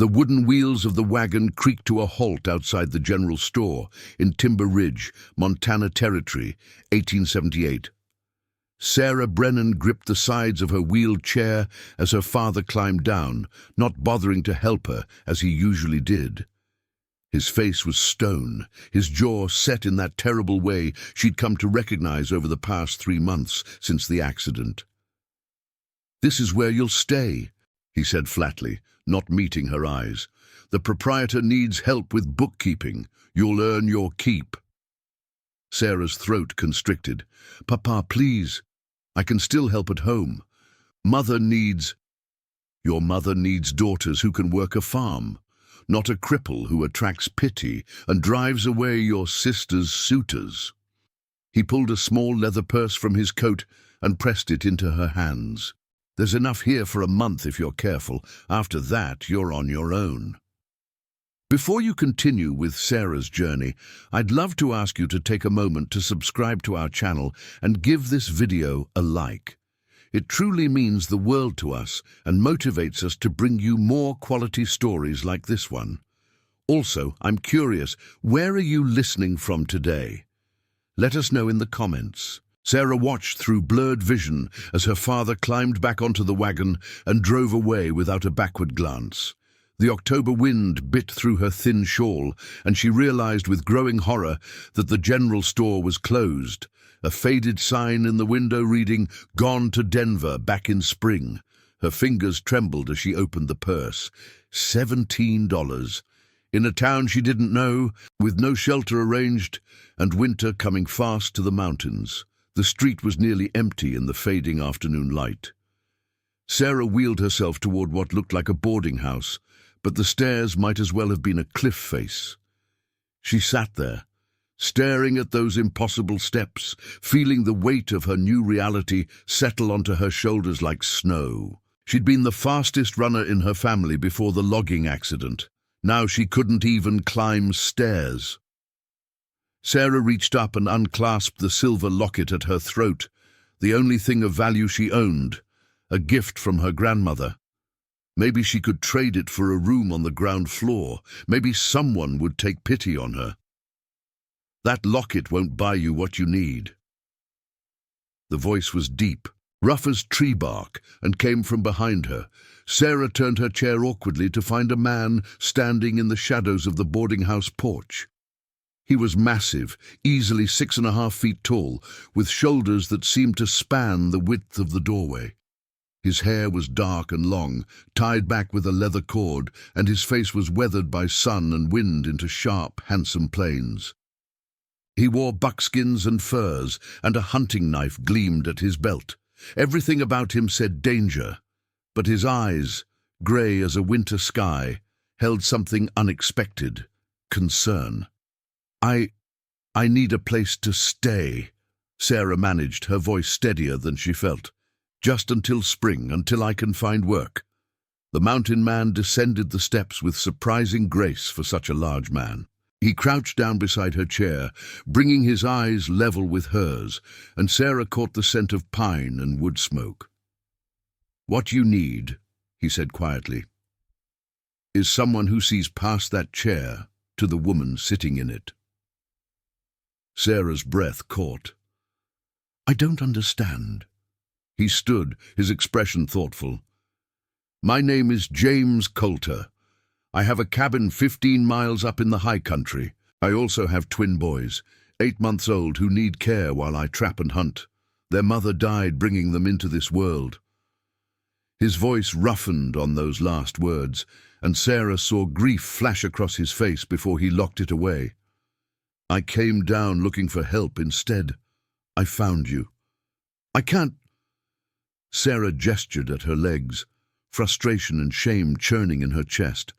The wooden wheels of the wagon creaked to a halt outside the general store in Timber Ridge, Montana Territory, 1878. Sarah Brennan gripped the sides of her wheeled chair as her father climbed down, not bothering to help her as he usually did. His face was stone, his jaw set in that terrible way she'd come to recognize over the past 3 months since the accident. "This is where you'll stay," he said flatly, not meeting her eyes. "The proprietor needs help with bookkeeping. You'll earn your keep." Sarah's throat constricted. "Papa, please. I can still help at home. Mother needs—" "Your mother needs daughters who can work a farm, not a cripple who attracts pity and drives away your sister's suitors." He pulled a small leather purse from his coat and pressed it into her hands. "There's enough here for a month if you're careful. After that, you're on your own." Before you continue with Sarah's journey, I'd love to ask you to take a moment to subscribe to our channel and give this video a like. It truly means the world to us and motivates us to bring you more quality stories like this one. Also, I'm curious, where are you listening from today? Let us know in the comments. Sarah watched through blurred vision as her father climbed back onto the wagon and drove away without a backward glance. The October wind bit through her thin shawl, and she realized with growing horror that the general store was closed, a faded sign in the window reading, "Gone to Denver, back in spring." Her fingers trembled as she opened the purse. $17. In a town she didn't know, with no shelter arranged, and winter coming fast to the mountains. The street was nearly empty in the fading afternoon light. Sarah wheeled herself toward what looked like a boarding house, but the stairs might as well have been a cliff face. She sat there, staring at those impossible steps, feeling the weight of her new reality settle onto her shoulders like snow. She'd been the fastest runner in her family before the logging accident. Now she couldn't even climb stairs. Sarah reached up and unclasped the silver locket at her throat, the only thing of value she owned, a gift from her grandmother. Maybe she could trade it for a room on the ground floor. Maybe someone would take pity on her. "That locket won't buy you what you need." The voice was deep, rough as tree bark, and came from behind her. Sarah turned her chair awkwardly to find a man standing in the shadows of the boarding house porch. He was massive, easily 6.5 feet tall, with shoulders that seemed to span the width of the doorway. His hair was dark and long, tied back with a leather cord, and his face was weathered by sun and wind into sharp, handsome planes. He wore buckskins and furs, and a hunting knife gleamed at his belt. Everything about him said danger, but his eyes, grey as a winter sky, held something unexpected, concern. I need a place to stay," Sarah managed, her voice steadier than she felt. "Just until spring, until I can find work." The mountain man descended the steps with surprising grace for such a large man. He crouched down beside her chair, bringing his eyes level with hers, and Sarah caught the scent of pine and wood smoke. "What you need," he said quietly, "is someone who sees past that chair to the woman sitting in it." Sarah's breath caught. "I don't understand." He stood, his expression thoughtful. "My name is James Coulter. I have a cabin 15 miles up in the high country. I also have twin boys, 8 months old, who need care while I trap and hunt. Their mother died bringing them into this world." His voice roughened on those last words, and Sarah saw grief flash across his face before he locked it away. "I came down looking for help instead. I found you. I can't—" Sarah gestured at her legs, frustration and shame churning in her chest.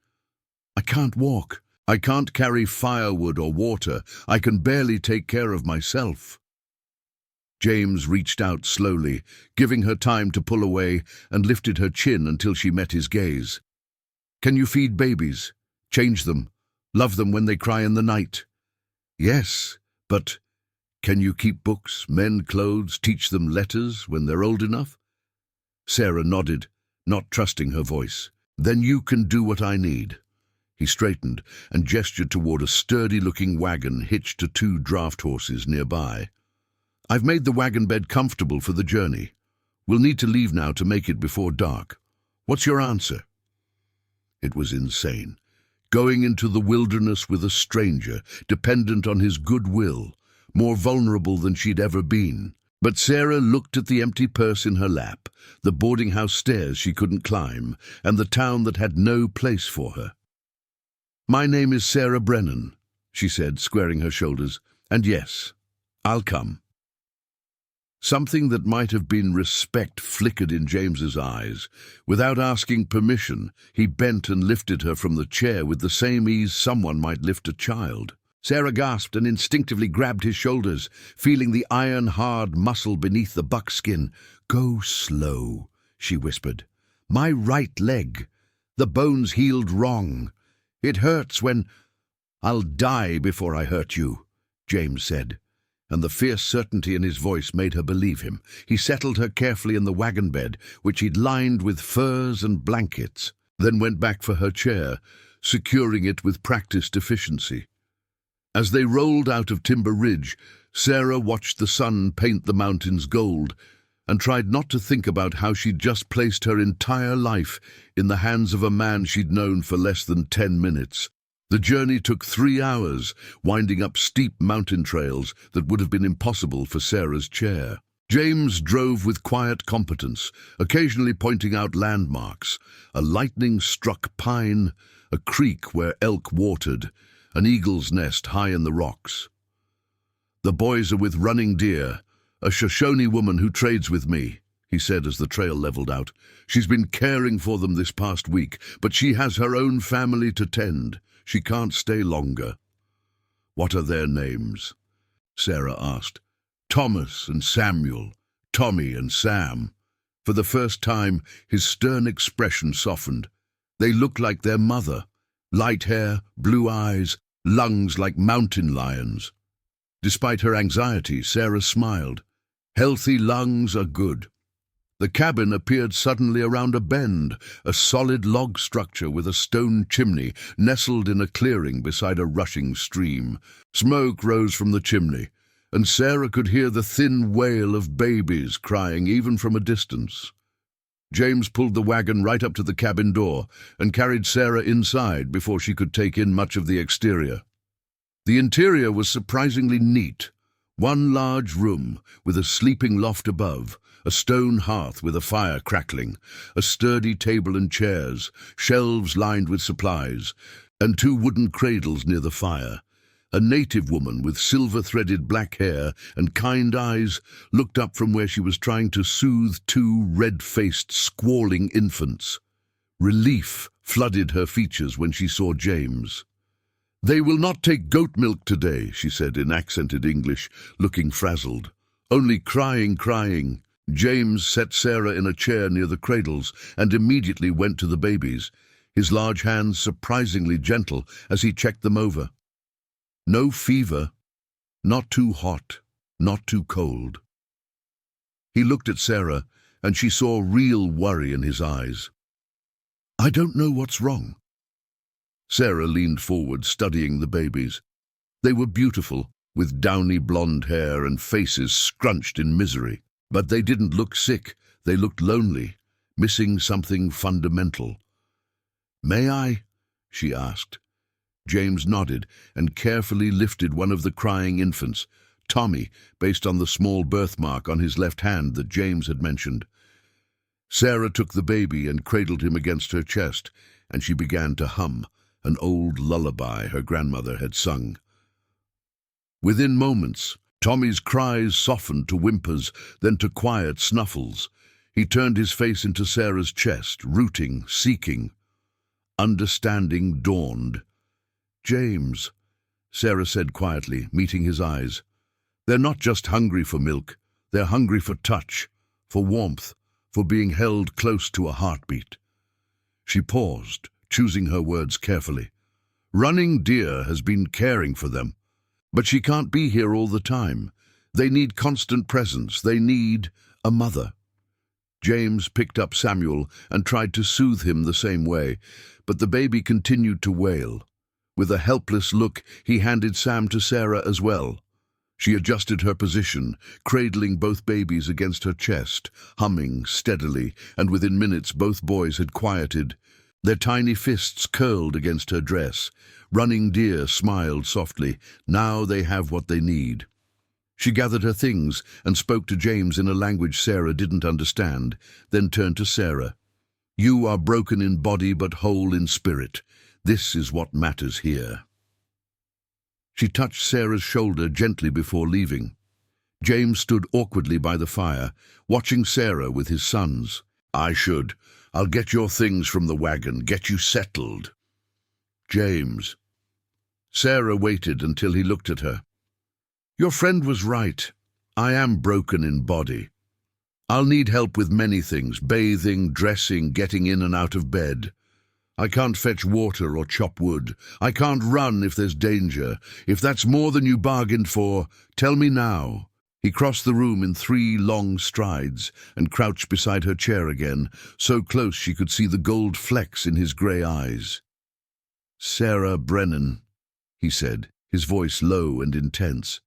"I can't walk. I can't carry firewood or water. I can barely take care of myself." James reached out slowly, giving her time to pull away, and lifted her chin until she met his gaze. "Can you feed babies? Change them? Love them when they cry in the night?" "Yes, but can you keep books, mend clothes, teach them letters when they're old enough?" Sarah nodded, not trusting her voice. Then you can do what I need." He straightened and gestured toward a sturdy-looking wagon hitched to 2 draft horses nearby. "I've made the wagon bed comfortable for the journey. We'll need to leave now to make it before dark. What's your answer?" It was insane. Going into the wilderness with a stranger, dependent on his goodwill, more vulnerable than she'd ever been. But Sarah looked at the empty purse in her lap, the boarding house stairs she couldn't climb, and the town that had no place for her. "My name is Sarah Brennan," she said, squaring her shoulders, "and yes, I'll come." Something that might have been respect flickered in James's eyes. Without asking permission, he bent and lifted her from the chair with the same ease someone might lift a child. Sarah gasped and instinctively grabbed his shoulders, feeling the iron-hard muscle beneath the buckskin. "Go slow," she whispered. "My right leg. The bones healed wrong. It hurts when—" "I'll die before I hurt you," James said, and the fierce certainty in his voice made her believe him. He settled her carefully in the wagon bed, which he'd lined with furs and blankets, then went back for her chair, securing it with practiced efficiency. As they rolled out of Timber Ridge, Sarah watched the sun paint the mountains gold and tried not to think about how she'd just placed her entire life in the hands of a man she'd known for less than 10 minutes. The journey took 3 hours, winding up steep mountain trails that would have been impossible for Sarah's chair. James drove with quiet competence, occasionally pointing out landmarks: a lightning-struck pine, a creek where elk watered, an eagle's nest high in the rocks. "The boys are with Running Deer, a Shoshone woman who trades with me," he said as the trail leveled out. "She's been caring for them this past week, but she has her own family to tend. She can't stay longer." "What are their names?" Sarah asked. "Thomas and Samuel, Tommy and Sam." For the first time, his stern expression softened. "They look like their mother. Light hair, blue eyes, lungs like mountain lions." Despite her anxiety, Sarah smiled. "Healthy lungs are good." The cabin appeared suddenly around a bend, a solid log structure with a stone chimney nestled in a clearing beside a rushing stream. Smoke rose from the chimney, and Sarah could hear the thin wail of babies crying even from a distance. James pulled the wagon right up to the cabin door and carried Sarah inside before she could take in much of the exterior. The interior was surprisingly neat. One large room with a sleeping loft above, a stone hearth with a fire crackling, a sturdy table and chairs, shelves lined with supplies, and 2 wooden cradles near the fire. A native woman with silver-threaded black hair and kind eyes looked up from where she was trying to soothe 2 red-faced, squalling infants. Relief flooded her features when she saw James. "They will not take goat milk today," she said in accented English, looking frazzled. "Only crying." James set Sarah in a chair near the cradles and immediately went to the babies, his large hands surprisingly gentle as he checked them over. No fever, not too hot, not too cold. He looked at Sarah, and she saw real worry in his eyes. "I don't know what's wrong." Sarah leaned forward, studying the babies. They were beautiful, with downy blonde hair and faces scrunched in misery. But they didn't look sick, they looked lonely, missing something fundamental. "May I?" she asked. James nodded and carefully lifted one of the crying infants, Tommy, based on the small birthmark on his left hand that James had mentioned. Sarah took the baby and cradled him against her chest, and she began to hum, an old lullaby her grandmother had sung. Within moments, Tommy's cries softened to whimpers, then to quiet snuffles. He turned his face into Sarah's chest, rooting, seeking. Understanding dawned. "James," Sarah said quietly, meeting his eyes. "They're not just hungry for milk. They're hungry for touch, for warmth, for being held close to a heartbeat." She paused, choosing her words carefully. "Running Deer has been caring for them, but she can't be here all the time. They need constant presence. They need a mother." James picked up Samuel and tried to soothe him the same way, but the baby continued to wail. With a helpless look, he handed Sam to Sarah as well. She adjusted her position, cradling both babies against her chest, humming steadily, and within minutes both boys had quieted. Their tiny fists curled against her dress. Running Deer smiled softly. Now they have what they need. She gathered her things and spoke to James in a language Sarah didn't understand, then turned to Sarah. "You are broken in body but whole in spirit. This is what matters here." She touched Sarah's shoulder gently before leaving. James stood awkwardly by the fire, watching Sarah with his sons. I'll get your things from the wagon, get you settled." "James." Sarah waited until he looked at her. "Your friend was right. I am broken in body. I'll need help with many things, bathing, dressing, getting in and out of bed. I can't fetch water or chop wood. I can't run if there's danger. If that's more than you bargained for, tell me now." He crossed the room in 3 long strides and crouched beside her chair again, so close she could see the gold flecks in his grey eyes. "Sarah Brennan," he said, his voice low and intense.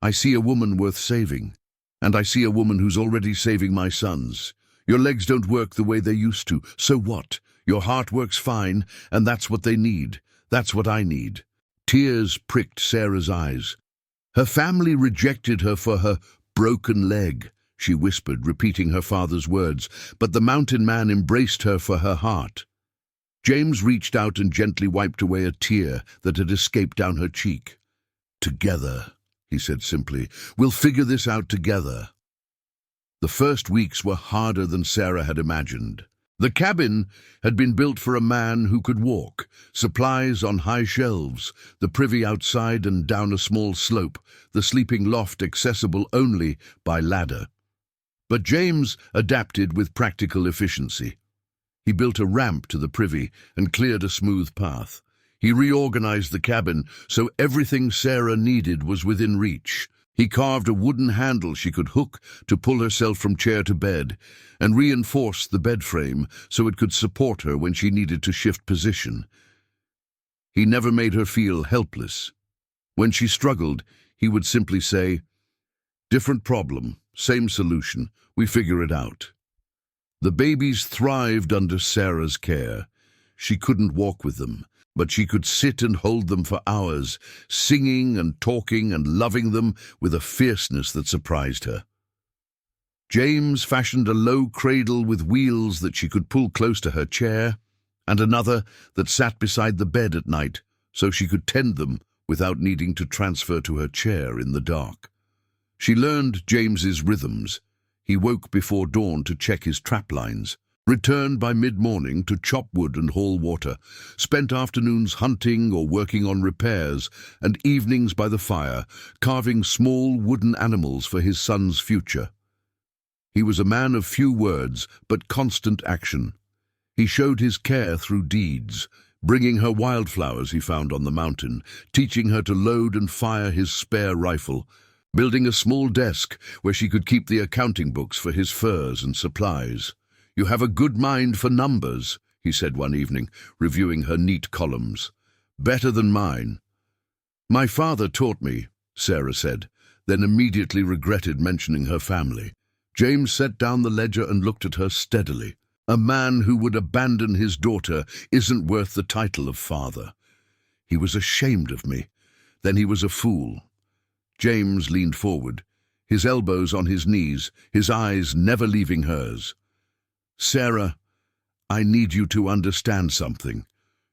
"I see a woman worth saving, and I see a woman who's already saving my sons. Your legs don't work the way they used to. So what? Your heart works fine, and that's what they need. That's what I need." Tears pricked Sarah's eyes. "Her family rejected her for her broken leg," she whispered, repeating her father's words, "but the mountain man embraced her for her heart." James reached out and gently wiped away a tear that had escaped down her cheek. "Together," he said simply. "We'll figure this out together." The first weeks were harder than Sarah had imagined. The cabin had been built for a man who could walk, supplies on high shelves, the privy outside and down a small slope, the sleeping loft accessible only by ladder. But James adapted with practical efficiency. He built a ramp to the privy and cleared a smooth path. He reorganized the cabin so everything Sarah needed was within reach. He carved a wooden handle she could hook to pull herself from chair to bed, and reinforced the bed frame so it could support her when she needed to shift position. He never made her feel helpless. When she struggled, he would simply say, "Different problem, same solution, we figure it out." The babies thrived under Sarah's care. She couldn't walk with them, but she could sit and hold them for hours, singing and talking and loving them with a fierceness that surprised her. James fashioned a low cradle with wheels that she could pull close to her chair, and another that sat beside the bed at night so she could tend them without needing to transfer to her chair in the dark. She learned James's rhythms. He woke before dawn to check his trap lines, returned by mid-morning to chop wood and haul water, spent afternoons hunting or working on repairs, and evenings by the fire, carving small wooden animals for his son's future. He was a man of few words, but constant action. He showed his care through deeds, bringing her wildflowers he found on the mountain, teaching her to load and fire his spare rifle, building a small desk where she could keep the accounting books for his furs and supplies. "You have a good mind for numbers," he said one evening, reviewing her neat columns. "Better than mine." "My father taught me," Sarah said, then immediately regretted mentioning her family. James set down the ledger and looked at her steadily. "A man who would abandon his daughter isn't worth the title of father. He was ashamed of me. Then he was a fool." James leaned forward, his elbows on his knees, his eyes never leaving hers. "Sarah, I need you to understand something.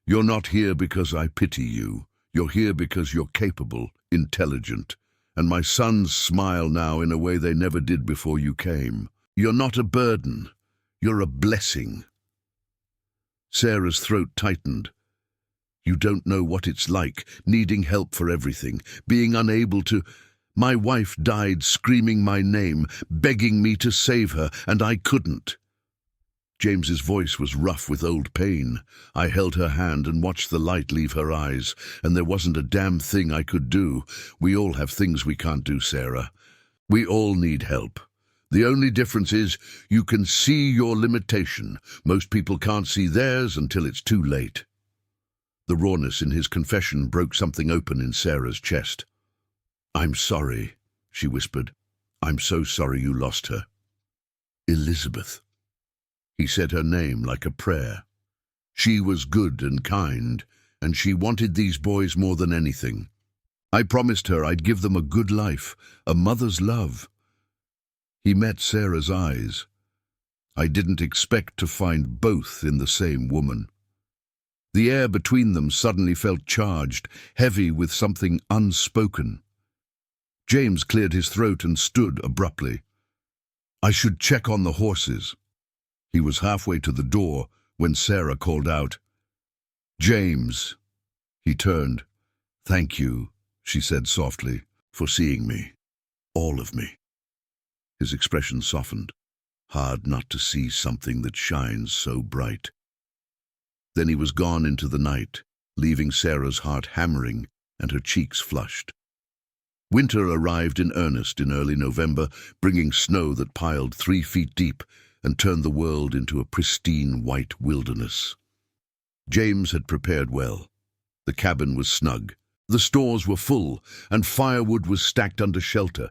You're not here because I pity you. You're here because you're capable, intelligent, and my sons smile now in a way they never did before you came. You're not a burden. You're a blessing." Sarah's throat tightened. "You don't know what it's like, needing help for everything, being unable to... My wife died screaming my name, begging me to save her, and I couldn't." James's voice was rough with old pain. I held her hand and watched the light leave her eyes, and there wasn't a damn thing I could do. We all have things we can't do, Sarah. We all need help. The only difference is you can see your limitation. Most people can't see theirs until it's too late. The rawness in his confession broke something open in Sarah's chest. "I'm sorry," she whispered. "I'm so sorry you lost her." "Elizabeth." He said her name like a prayer. She was good and kind, and she wanted these boys more than anything. I promised her I'd give them a good life, a mother's love. He met Sarah's eyes. I didn't expect to find both in the same woman. The air between them suddenly felt charged, heavy with something unspoken. James cleared his throat and stood abruptly. "I should check on the horses." He was halfway to the door when Sarah called out, "James." He turned. "Thank you," she said softly, "for seeing me. All of me." His expression softened. Hard not to see something that shines so bright. Then he was gone into the night, leaving Sarah's heart hammering and her cheeks flushed. Winter arrived in earnest in early November, bringing snow that piled 3 feet deep and turned the world into a pristine white wilderness. James had prepared well. The cabin was snug. The stores were full, and firewood was stacked under shelter.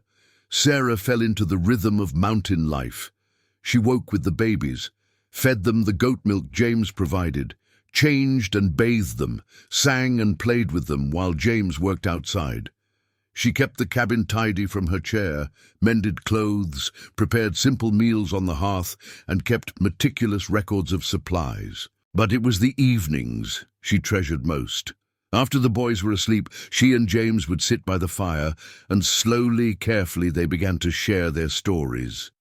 Sarah fell into the rhythm of mountain life. She woke with the babies, fed them the goat milk James provided, changed and bathed them, sang and played with them while James worked outside. She kept the cabin tidy from her chair, mended clothes, prepared simple meals on the hearth, and kept meticulous records of supplies. But it was the evenings she treasured most. After the boys were asleep, she and James would sit by the fire, and slowly, carefully, they began to share their stories.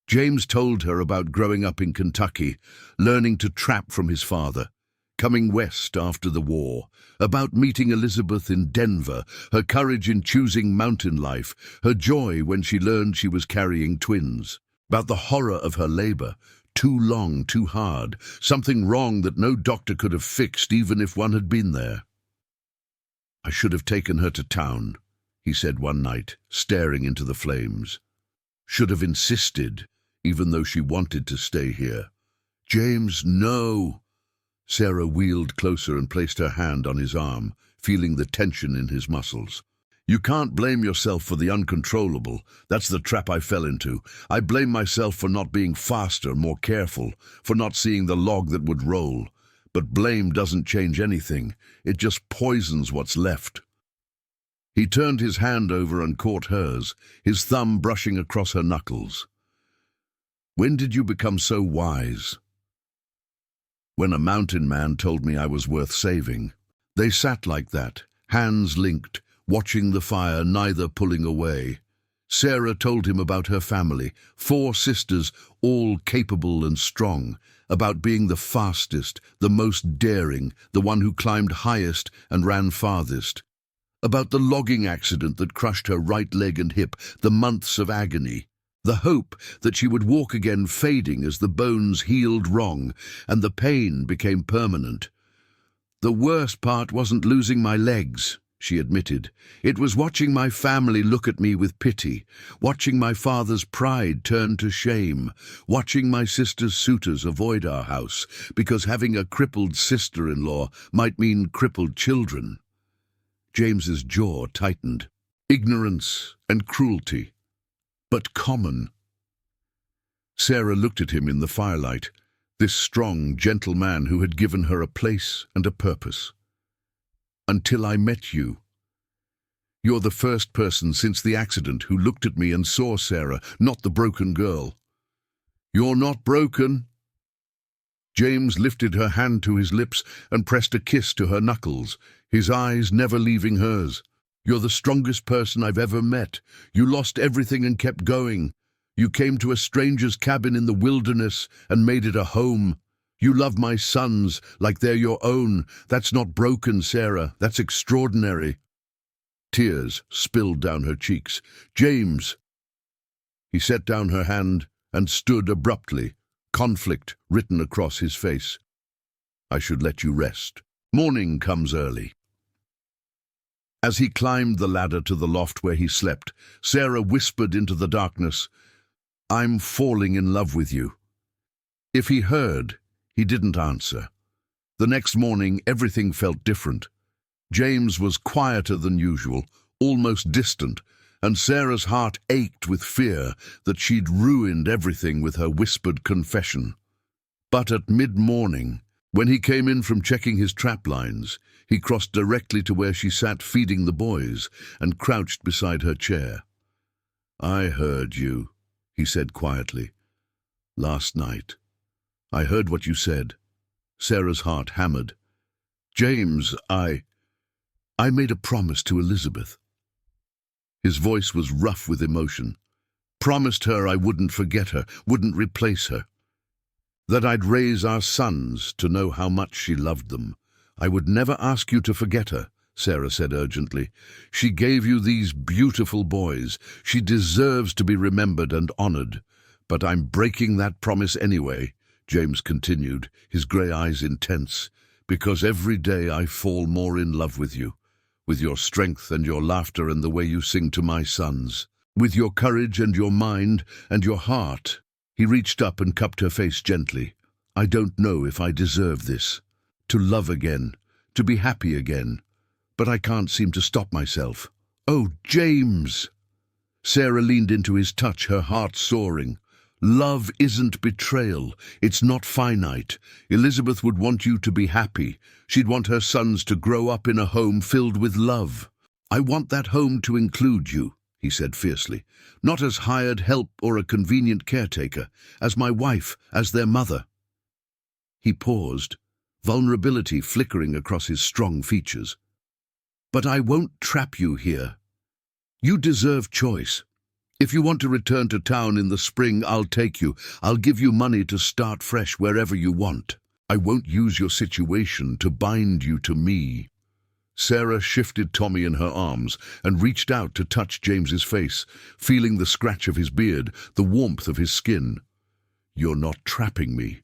James told her about growing up in Kentucky, learning to trap from his father, coming west after the war, about meeting Elizabeth in Denver, her courage in choosing mountain life, her joy when she learned she was carrying twins, about the horror of her labor, too long, too hard, something wrong that no doctor could have fixed even if one had been there. "I should have taken her to town," he said one night, staring into the flames. "Should have insisted, even though she wanted to stay here." "James, no!" Sarah wheeled closer and placed her hand on his arm, feeling the tension in his muscles. "You can't blame yourself for the uncontrollable. That's the trap I fell into. I blame myself for not being faster, more careful, for not seeing the log that would roll. But blame doesn't change anything. It just poisons what's left." He turned his hand over and caught hers, his thumb brushing across her knuckles. "When did you become so wise?" "When a mountain man told me I was worth saving." They sat like that, hands linked, watching the fire, neither pulling away. Sarah told him about her family, 4 sisters, all capable and strong, about being the fastest, the most daring, the one who climbed highest and ran farthest, about the logging accident that crushed her right leg and hip, the months of agony, the hope that she would walk again fading as the bones healed wrong and the pain became permanent. "The worst part wasn't losing my legs," she admitted. "It was watching my family look at me with pity, watching my father's pride turn to shame, watching my sister's suitors avoid our house because having a crippled sister-in-law might mean crippled children." James's jaw tightened. Ignorance and cruelty, but common. Sarah looked at him in the firelight, this strong, gentle man who had given her a place and a purpose. "Until I met you. You're the first person since the accident who looked at me and saw Sarah, not the broken girl." "You're not broken." James lifted her hand to his lips and pressed a kiss to her knuckles, his eyes never leaving hers. "You're the strongest person I've ever met. You lost everything and kept going. You came to a stranger's cabin in the wilderness and made it a home. You love my sons like they're your own. That's not broken, Sarah. That's extraordinary." Tears spilled down her cheeks. "James!" He set down her hand and stood abruptly, conflict written across his face. "I should let you rest. Morning comes early." As he climbed the ladder to the loft where he slept, Sarah whispered into the darkness, I'm falling in love with you." If he heard, he didn't answer. The next morning, everything felt different. James was quieter than usual, almost distant, and Sarah's heart ached with fear that she'd ruined everything with her whispered confession. But at mid-morning, when he came in from checking his trap lines, he crossed directly to where she sat feeding the boys and crouched beside her chair. "I heard you," he said quietly. "Last night. I heard what you said." Sarah's heart hammered. "James, I made a promise to Elizabeth." His voice was rough with emotion. "Promised her I wouldn't forget her, wouldn't replace her. That I'd raise our sons to know how much she loved them. I would never ask you to forget her," Sarah said urgently. "She gave you these beautiful boys. She deserves to be remembered and honored. But I'm breaking that promise anyway," James continued, his grey eyes intense, "because every day I fall more in love with you, with your strength and your laughter and the way you sing to my sons, with your courage and your mind and your heart." He reached up and cupped her face gently. "I don't know if I deserve this. To love again, to be happy again. But I can't seem to stop myself." "Oh, James!" Sarah leaned into his touch, her heart soaring. "Love isn't betrayal. It's not finite. Elizabeth would want you to be happy. She'd want her sons to grow up in a home filled with love. I want that home to include you," he said fiercely. "Not as hired help or a convenient caretaker, as my wife, as their mother." He paused, vulnerability flickering across his strong features. "But I won't trap you here. You deserve choice. If you want to return to town in the spring, I'll take you. I'll give you money to start fresh wherever you want. I won't use your situation to bind you to me." Sarah shifted Tommy in her arms and reached out to touch James's face, feeling the scratch of his beard, the warmth of his skin. "You're not trapping me.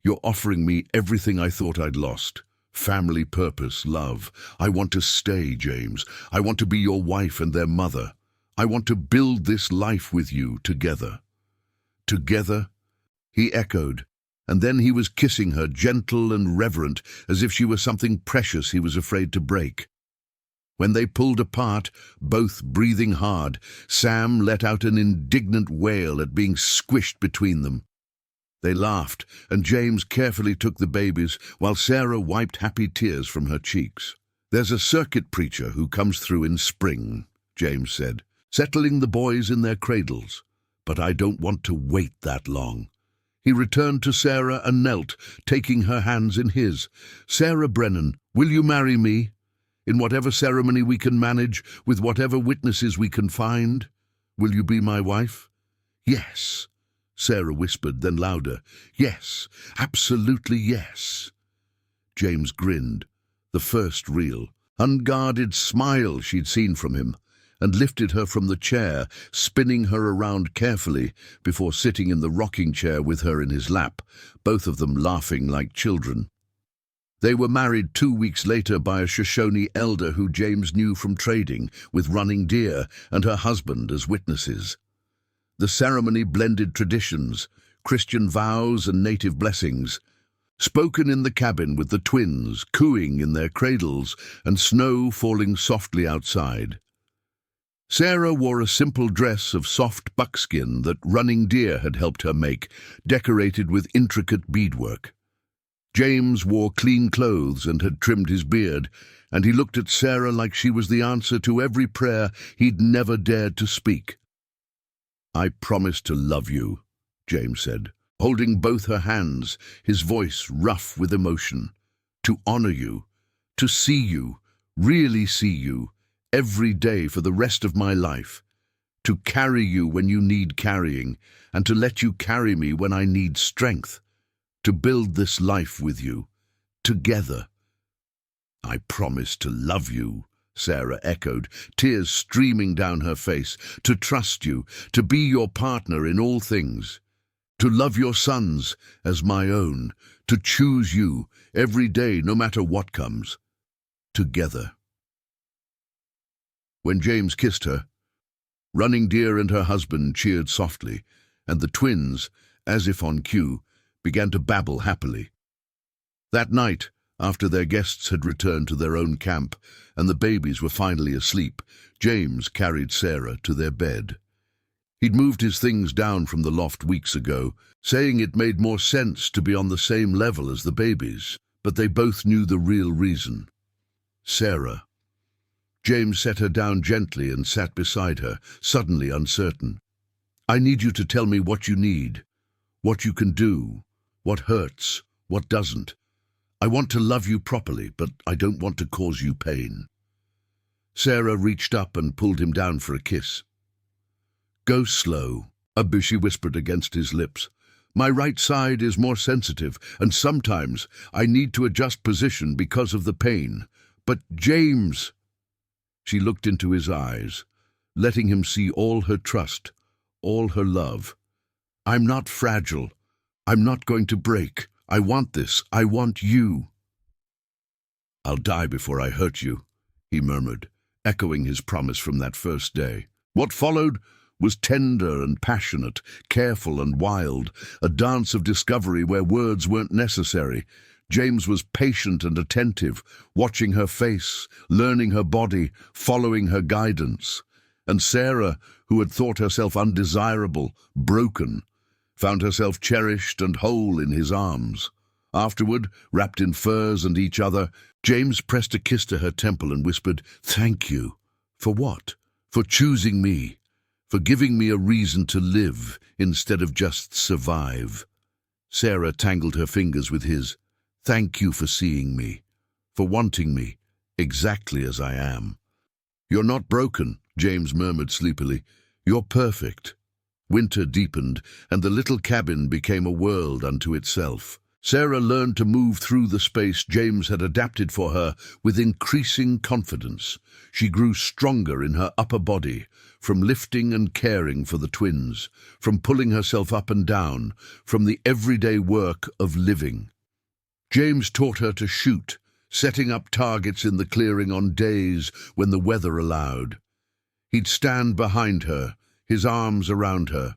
You're offering me everything I thought I'd lost. Family, purpose, love. I want to stay, James. I want to be your wife and their mother. I want to build this life with you together." "Together?" he echoed, and then he was kissing her, gentle and reverent, as if she were something precious he was afraid to break. When they pulled apart, both breathing hard, Sam let out an indignant wail at being squished between them. They laughed, and James carefully took the babies, while Sarah wiped happy tears from her cheeks. "There's a circuit preacher who comes through in spring," James said, "settling the boys in their cradles. But I don't want to wait that long." He returned to Sarah and knelt, taking her hands in his. "Sarah Brennan, will you marry me? In whatever ceremony we can manage, with whatever witnesses we can find? Will you be my wife?" "Yes," Sarah whispered, then louder. "Yes, absolutely yes." James grinned, the first real, unguarded smile she'd seen from him, and lifted her from the chair, spinning her around carefully before sitting in the rocking chair with her in his lap, both of them laughing like children. They were married 2 weeks later by a Shoshone elder who James knew from trading, with Running Deer and her husband as witnesses. The ceremony blended traditions, Christian vows and native blessings, spoken in the cabin with the twins cooing in their cradles and snow falling softly outside. Sarah wore a simple dress of soft buckskin that Running Deer had helped her make, decorated with intricate beadwork. James wore clean clothes and had trimmed his beard, and he looked at Sarah like she was the answer to every prayer he'd never dared to speak. "I promise to love you," James said, holding both her hands, his voice rough with emotion. "To honor you, to see you, really see you, every day for the rest of my life. To carry you when you need carrying, and to let you carry me when I need strength. To build this life with you, together." "I promise to love you," Sarah echoed, tears streaming down her face. "To trust you, to be your partner in all things. To love your sons as my own. To choose you every day, no matter what comes. Together." When James kissed her, Running Deer and her husband cheered softly, and the twins, as if on cue, began to babble happily. That night, after their guests had returned to their own camp and the babies were finally asleep, James carried Sarah to their bed. He'd moved his things down from the loft weeks ago, saying it made more sense to be on the same level as the babies, but they both knew the real reason. Sarah. James set her down gently and sat beside her, suddenly uncertain. "I need you to tell me what you need, what you can do, what hurts, what doesn't. I want to love you properly, but I don't want to cause you pain." Sarah reached up and pulled him down for a kiss. "Go slow," she whispered against his lips. "My right side is more sensitive, and sometimes I need to adjust position because of the pain. But James—" She looked into his eyes, letting him see all her trust, all her love. "I'm not fragile. I'm not going to break. I want this. I want you." "I'll die before I hurt you," he murmured, echoing his promise from that first day. What followed was tender and passionate, careful and wild, a dance of discovery where words weren't necessary. James was patient and attentive, watching her face, learning her body, following her guidance. And Sarah, who had thought herself undesirable, broken, found herself cherished and whole in his arms. Afterward, wrapped in furs and each other, James pressed a kiss to her temple and whispered, "Thank you." "For what?" "For choosing me, for giving me a reason to live instead of just survive." Sarah tangled her fingers with his. "Thank you for seeing me, for wanting me, exactly as I am." "You're not broken," James murmured sleepily. "You're perfect." Winter deepened, and the little cabin became a world unto itself. Sarah learned to move through the space James had adapted for her with increasing confidence. She grew stronger in her upper body, from lifting and caring for the twins, from pulling herself up and down, from the everyday work of living. James taught her to shoot, setting up targets in the clearing on days when the weather allowed. He'd stand behind her, his arms around her,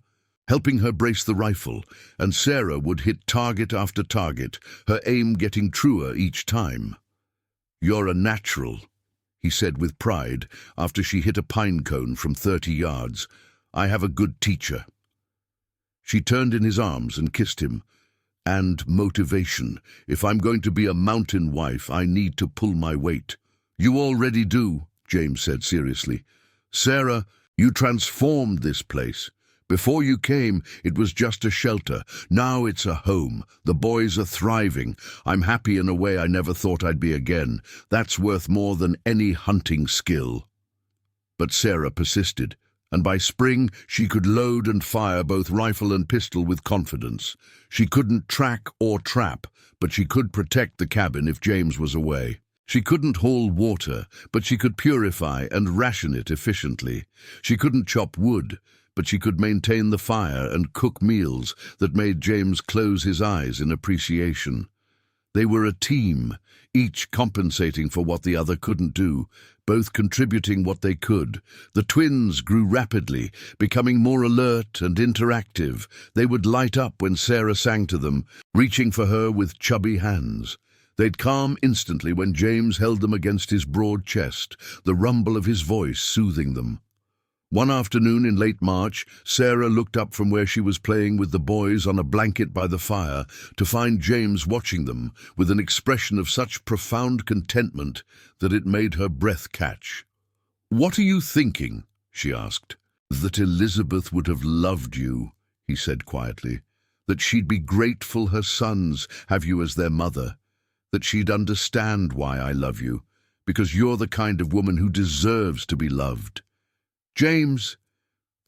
helping her brace the rifle, and Sarah would hit target after target, her aim getting truer each time. "You're a natural," he said with pride after she hit a pine cone from 30 yards. "I have a good teacher." She turned in his arms and kissed him. "And motivation. If I'm going to be a mountain wife, I need to pull my weight." "You already do," James said seriously. "Sarah, you transformed this place. Before you came, it was just a shelter. Now it's a home. The boys are thriving. I'm happy in a way I never thought I'd be again. That's worth more than any hunting skill." But Sarah persisted, and by spring she could load and fire both rifle and pistol with confidence. She couldn't track or trap, but she could protect the cabin if James was away. She couldn't haul water, but she could purify and ration it efficiently. She couldn't chop wood, but she could maintain the fire and cook meals that made James close his eyes in appreciation. They were a team, each compensating for what the other couldn't do, both contributing what they could. The twins grew rapidly, becoming more alert and interactive. They would light up when Sarah sang to them, reaching for her with chubby hands. They'd calm instantly when James held them against his broad chest, the rumble of his voice soothing them. One afternoon in late March, Sarah looked up from where she was playing with the boys on a blanket by the fire to find James watching them with an expression of such profound contentment that it made her breath catch. "What are you thinking?" she asked. "That Elizabeth would have loved you," he said quietly. "That she'd be grateful her sons have you as their mother. That she'd understand why I love you, because you're the kind of woman who deserves to be loved." "James,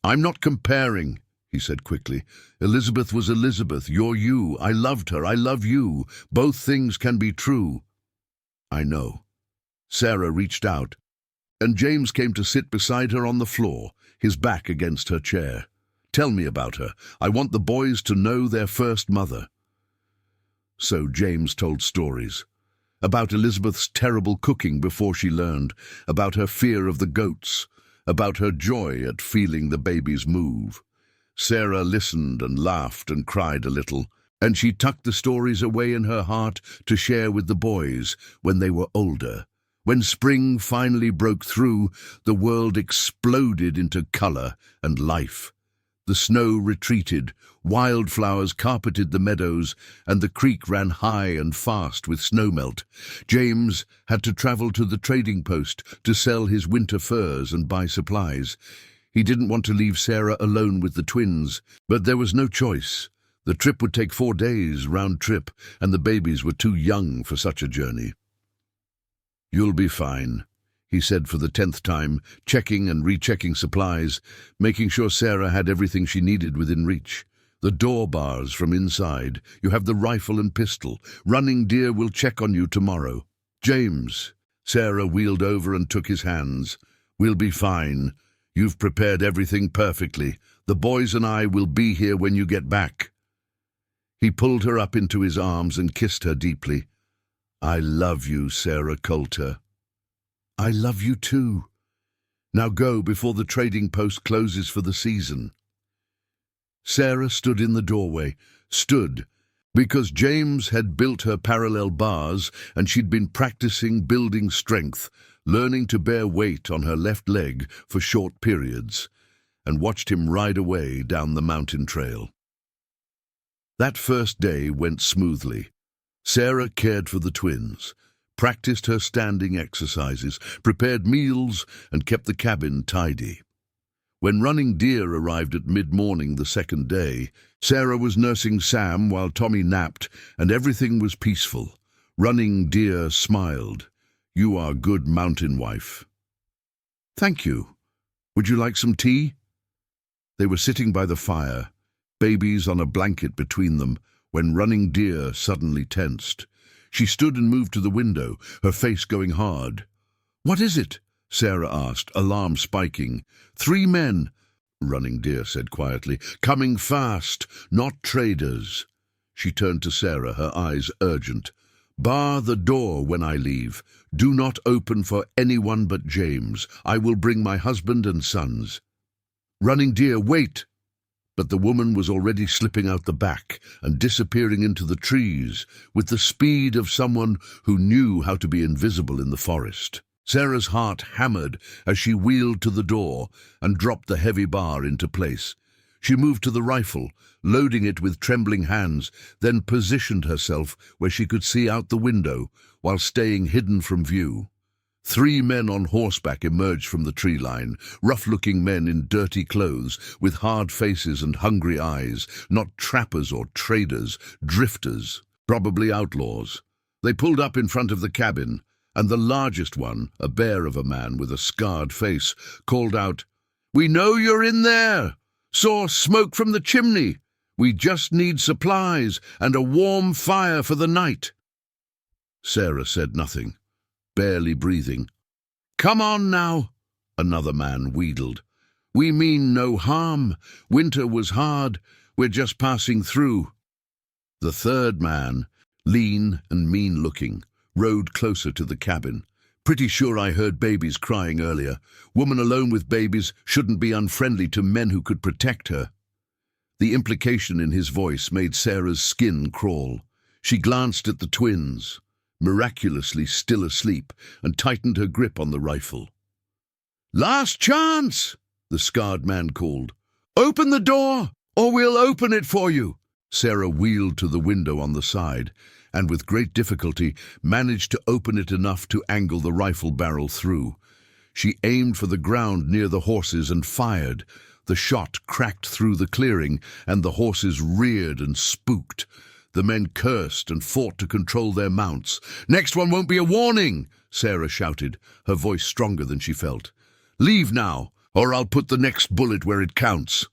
I'm not comparing," he said quickly. "Elizabeth was Elizabeth. You're you. I loved her. I love you. Both things can be true." "I know." Sarah reached out, and James came to sit beside her on the floor, his back against her chair. "Tell me about her. I want the boys to know their first mother." So James told stories. About Elizabeth's terrible cooking before she learned, about her fear of the goats, about her joy at feeling the babies move. Sarah listened and laughed and cried a little, and she tucked the stories away in her heart to share with the boys when they were older. When spring finally broke through, the world exploded into color and life. The snow retreated, wildflowers carpeted the meadows, and the creek ran high and fast with snowmelt. James had to travel to the trading post to sell his winter furs and buy supplies. He didn't want to leave Sarah alone with the twins, but there was no choice. The trip would take 4 days, round trip, and the babies were too young for such a journey. "You'll be fine," he said for the 10th time, checking and rechecking supplies, making sure Sarah had everything she needed within reach. "The door bars from inside. You have the rifle and pistol. Running Deer will check on you tomorrow." "James," Sarah wheeled over and took his hands. "We'll be fine. You've prepared everything perfectly. The boys and I will be here when you get back." He pulled her up into his arms and kissed her deeply. "I love you, Sarah Coulter." "I love you too. Now go before the trading post closes for the season." Sarah stood in the doorway, because James had built her parallel bars and she'd been practicing building strength, learning to bear weight on her left leg for short periods, and watched him ride away down the mountain trail. That first day went smoothly. Sarah cared for the twins, practiced her standing exercises, prepared meals, and kept the cabin tidy. When Running Deer arrived at mid-morning the second day, Sarah was nursing Sam while Tommy napped, and everything was peaceful. Running Deer smiled. "You are good mountain wife." "Thank you. Would you like some tea?" They were sitting by the fire, babies on a blanket between them, when Running Deer suddenly tensed. She stood and moved to the window, her face going hard. "What is it?" Sarah asked, alarm spiking. "3 men," Running Deer said quietly, "coming fast, not traders." She turned to Sarah, her eyes urgent. "Bar the door when I leave. Do not open for anyone but James. I will bring my husband and sons." "Running Deer, wait!" But the woman was already slipping out the back and disappearing into the trees with the speed of someone who knew how to be invisible in the forest. Sarah's heart hammered as she wheeled to the door and dropped the heavy bar into place. She moved to the rifle, loading it with trembling hands, then positioned herself where she could see out the window while staying hidden from view. 3 men on horseback emerged from the tree line, rough-looking men in dirty clothes, with hard faces and hungry eyes, not trappers or traders, drifters, probably outlaws. They pulled up in front of the cabin, and the largest one, a bear of a man with a scarred face, called out, "We know you're in there! Saw smoke from the chimney! We just need supplies and a warm fire for the night." Sarah said nothing, barely breathing. "Come on now," another man wheedled. "We mean no harm. Winter was hard. We're just passing through." The third man, lean and mean-looking, rode closer to the cabin. "Pretty sure I heard babies crying earlier. Woman alone with babies shouldn't be unfriendly to men who could protect her." The implication in his voice made Sarah's skin crawl. She glanced at the twins, miraculously still asleep, and tightened her grip on the rifle. "Last chance!" the scarred man called. "Open the door, or we'll open it for you." Sarah wheeled to the window on the side, and with great difficulty managed to open it enough to angle the rifle barrel through. She aimed for the ground near the horses and fired. The shot cracked through the clearing, and the horses reared and spooked. The men cursed and fought to control their mounts. "Next one won't be a warning," Sarah shouted, her voice stronger than she felt. "Leave now, or I'll put the next bullet where it counts."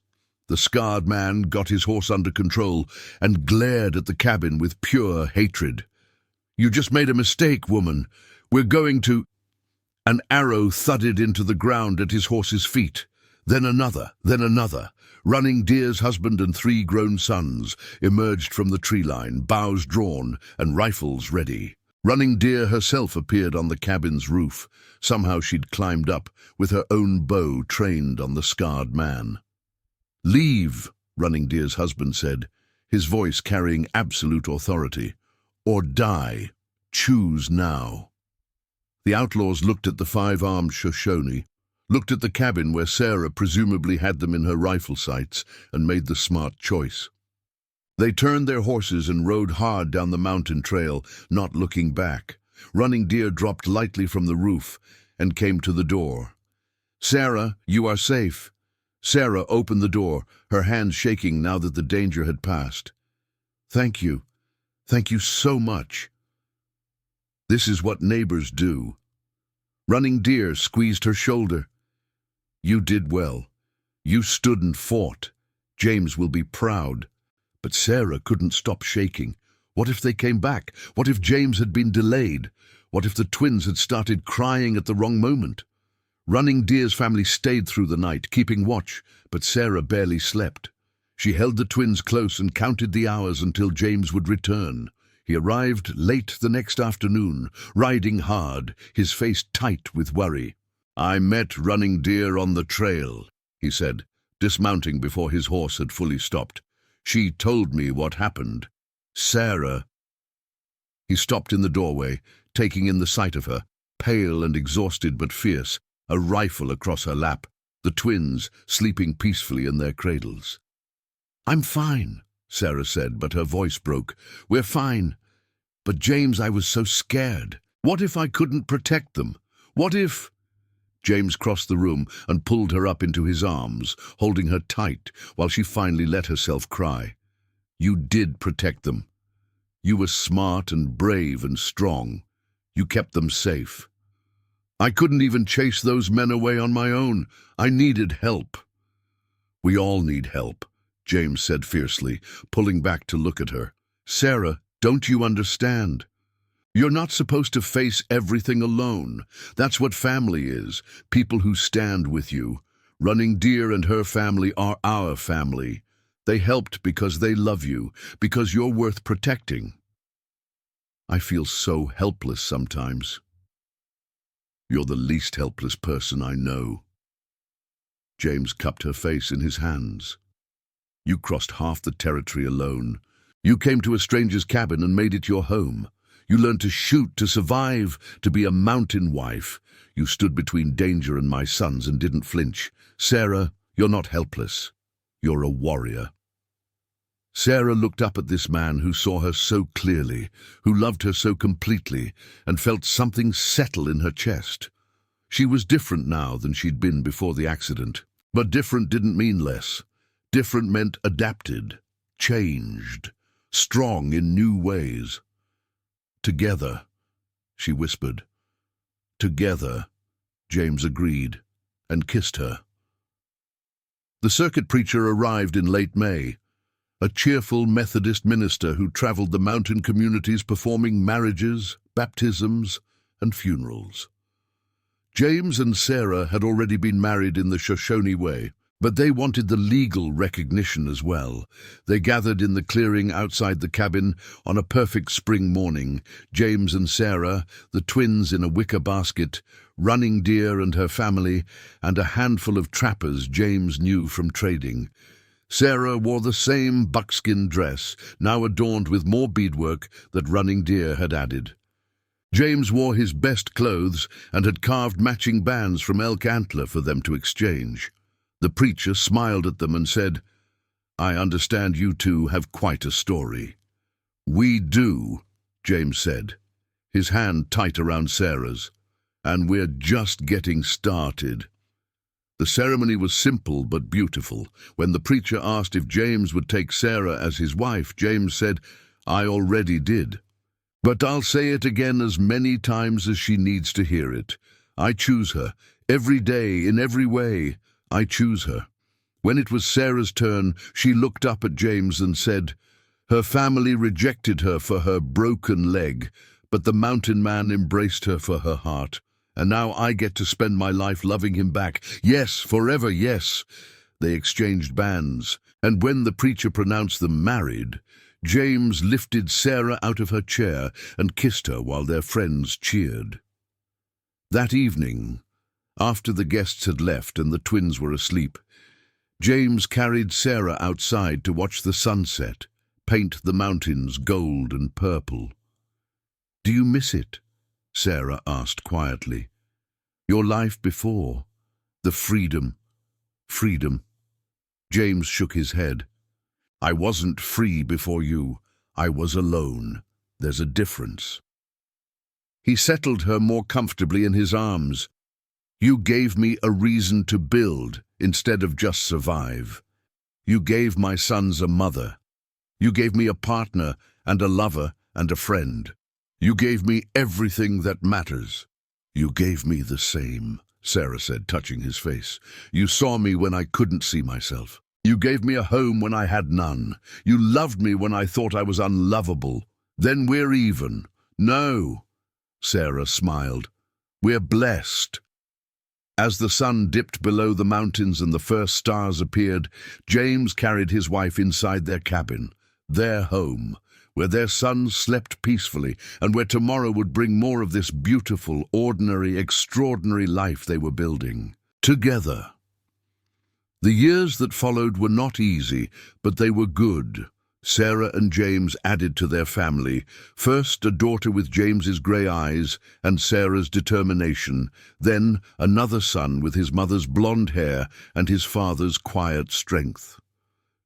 The scarred man got his horse under control and glared at the cabin with pure hatred. "You just made a mistake, woman. We're going to—" An arrow thudded into the ground at his horse's feet. Then another, then another. Running Deer's husband and 3 grown sons emerged from the tree line, bows drawn and rifles ready. Running Deer herself appeared on the cabin's roof. Somehow she'd climbed up, with her own bow trained on the scarred man. "Leave," Running Deer's husband said, his voice carrying absolute authority. "Or die. Choose now." The outlaws looked at the five-armed Shoshone, looked at the cabin where Sarah presumably had them in her rifle sights, and made the smart choice. They turned their horses and rode hard down the mountain trail, not looking back. Running Deer dropped lightly from the roof and came to the door. "Sarah, you are safe." Sarah opened the door, her hands shaking now that the danger had passed. "Thank you. Thank you so much." "This is what neighbors do." Running Deer squeezed her shoulder. "You did well. You stood and fought. James will be proud." But Sarah couldn't stop shaking. What if they came back? What if James had been delayed? What if the twins had started crying at the wrong moment? Running Deer's family stayed through the night, keeping watch, but Sarah barely slept. She held the twins close and counted the hours until James would return. He arrived late the next afternoon, riding hard, his face tight with worry. "I met Running Deer on the trail," he said, dismounting before his horse had fully stopped. "She told me what happened. Sarah—" He stopped in the doorway, taking in the sight of her, pale and exhausted but fierce, a rifle across her lap, the twins sleeping peacefully in their cradles. "I'm fine," Sarah said, but her voice broke. "We're fine. But James, I was so scared. What if I couldn't protect them? What if—" James crossed the room and pulled her up into his arms, holding her tight while she finally let herself cry. "You did protect them. You were smart and brave and strong. You kept them safe. I couldn't even chase those men away on my own. I needed help." "We all need help," James said fiercely, pulling back to look at her. "Sarah, don't you understand? You're not supposed to face everything alone. That's what family is, people who stand with you. Running Deer and her family are our family. They helped because they love you, because you're worth protecting." "I feel so helpless sometimes." "You're the least helpless person I know." James cupped her face in his hands. "You crossed half the territory alone. You came to a stranger's cabin and made it your home. You learned to shoot, to survive, to be a mountain wife. You stood between danger and my sons and didn't flinch. Sarah, you're not helpless. You're a warrior." Sarah looked up at this man who saw her so clearly, who loved her so completely, and felt something settle in her chest. She was different now than she'd been before the accident. But different didn't mean less. Different meant adapted, changed, strong in new ways. "Together," she whispered. "Together," James agreed, and kissed her. The circuit preacher arrived in late May, a cheerful Methodist minister who traveled the mountain communities performing marriages, baptisms, and funerals. James and Sarah had already been married in the Shoshone way, but they wanted the legal recognition as well. They gathered in the clearing outside the cabin on a perfect spring morning, James and Sarah, the twins in a wicker basket, Running Deer and her family, and a handful of trappers James knew from trading. Sarah wore the same buckskin dress, now adorned with more beadwork that Running Deer had added. James wore his best clothes and had carved matching bands from elk antler for them to exchange. The preacher smiled at them and said, "I understand you two have quite a story." "We do," James said, his hand tight around Sarah's, "and we're just getting started." The ceremony was simple but beautiful. When the preacher asked if James would take Sarah as his wife, James said, "I already did. But I'll say it again as many times as she needs to hear it. I choose her. Every day, in every way, I choose her." When it was Sarah's turn, she looked up at James and said, "Her family rejected her for her broken leg, but the mountain man embraced her for her heart. And now I get to spend my life loving him back. Yes, forever, yes." They exchanged bands, and when the preacher pronounced them married, James lifted Sarah out of her chair and kissed her while their friends cheered. That evening, after the guests had left and the twins were asleep, James carried Sarah outside to watch the sunset, paint the mountains gold and purple. "Do you miss it?" Sarah asked quietly. "Your life before, the freedom." James shook his head. "I wasn't free before you. I was alone. There's a difference." He settled her more comfortably in his arms. "You gave me a reason to build instead of just survive. You gave my sons a mother. You gave me a partner and a lover and a friend. You gave me everything that matters." "You gave me the same," Sarah said, touching his face. "You saw me when I couldn't see myself. You gave me a home when I had none. You loved me when I thought I was unlovable. Then we're even." "No," Sarah smiled. "We're blessed." As the sun dipped below the mountains and the first stars appeared, James carried his wife inside their cabin, their home, where their sons slept peacefully and where tomorrow would bring more of this beautiful, ordinary, extraordinary life they were building. Together. The years that followed were not easy, but they were good. Sarah and James added to their family, first a daughter with James's grey eyes and Sarah's determination, then another son with his mother's blonde hair and his father's quiet strength.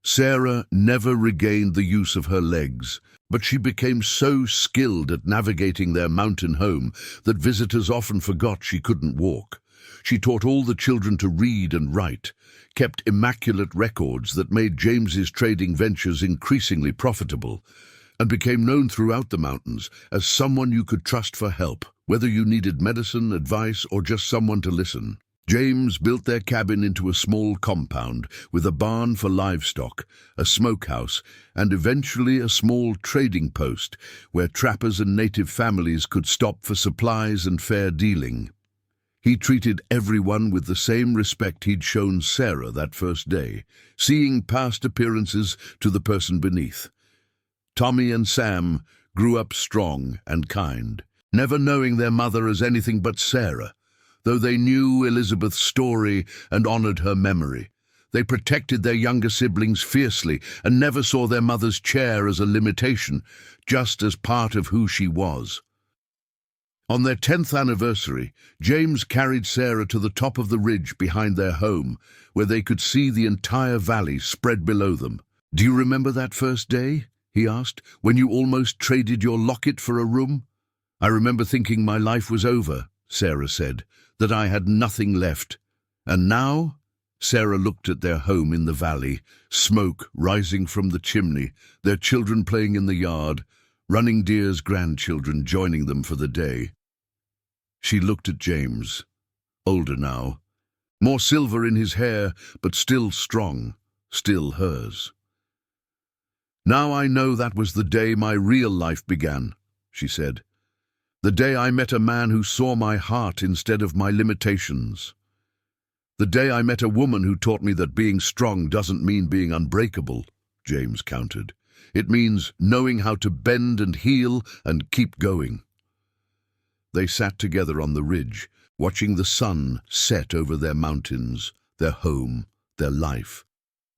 Sarah never regained the use of her legs, but she became so skilled at navigating their mountain home that visitors often forgot she couldn't walk. She taught all the children to read and write, kept immaculate records that made James's trading ventures increasingly profitable, and became known throughout the mountains as someone you could trust for help, whether you needed medicine, advice, or just someone to listen. James built their cabin into a small compound with a barn for livestock, a smokehouse, and eventually a small trading post where trappers and native families could stop for supplies and fair dealing. He treated everyone with the same respect he'd shown Sarah that first day, seeing past appearances to the person beneath. Tommy and Sam grew up strong and kind, never knowing their mother as anything but Sarah, though they knew Elizabeth's story and honored her memory. They protected their younger siblings fiercely and never saw their mother's chair as a limitation, just as part of who she was. On their 10th anniversary, James carried Sarah to the top of the ridge behind their home, where they could see the entire valley spread below them. "Do you remember that first day?" he asked, "when you almost traded your locket for a room?" "I remember thinking my life was over," Sarah said, "that I had nothing left. And now?" Sarah looked at their home in the valley, smoke rising from the chimney, their children playing in the yard, Running Deer's grandchildren joining them for the day. She looked at James, older now, more silver in his hair, but still strong, still hers. "Now I know that was the day my real life began," she said. "The day I met a man who saw my heart instead of my limitations. The day I met a woman who taught me that being strong doesn't mean being unbreakable," James countered. "It means knowing how to bend and heal and keep going." They sat together on the ridge, watching the sun set over their mountains, their home, their life.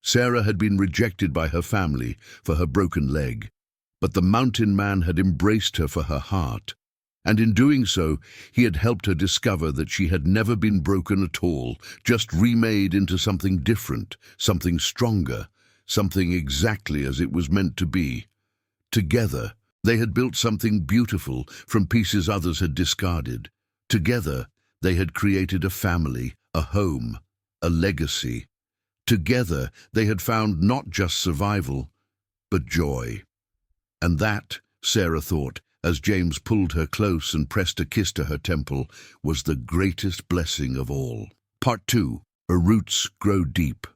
Sarah had been rejected by her family for her broken leg, but the mountain man had embraced her for her heart, and in doing so, he had helped her discover that she had never been broken at all, just remade into something different, something stronger, something exactly as it was meant to be. Together, they had built something beautiful from pieces others had discarded. Together, they had created a family, a home, a legacy. Together, they had found not just survival, but joy. And that, Sarah thought, as James pulled her close and pressed a kiss to her temple, was the greatest blessing of all. Part 2. Her roots grow deep.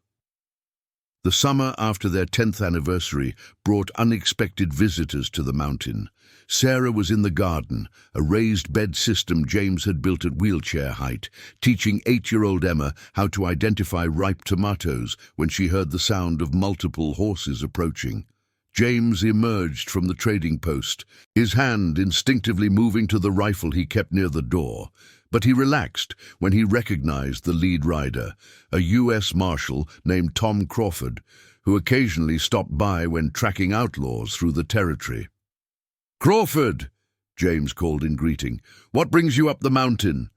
The summer after their 10th anniversary brought unexpected visitors to the mountain. Sarah was in the garden, a raised bed system James had built at wheelchair height, teaching 8-year-old Emma how to identify ripe tomatoes when she heard the sound of multiple horses approaching. James emerged from the trading post, his hand instinctively moving to the rifle he kept near the door, But he relaxed when he recognized the lead rider, a U.S. Marshal named Tom Crawford, who occasionally stopped by when tracking outlaws through the territory. "Crawford!" James called in greeting. "What brings you up the mountain?"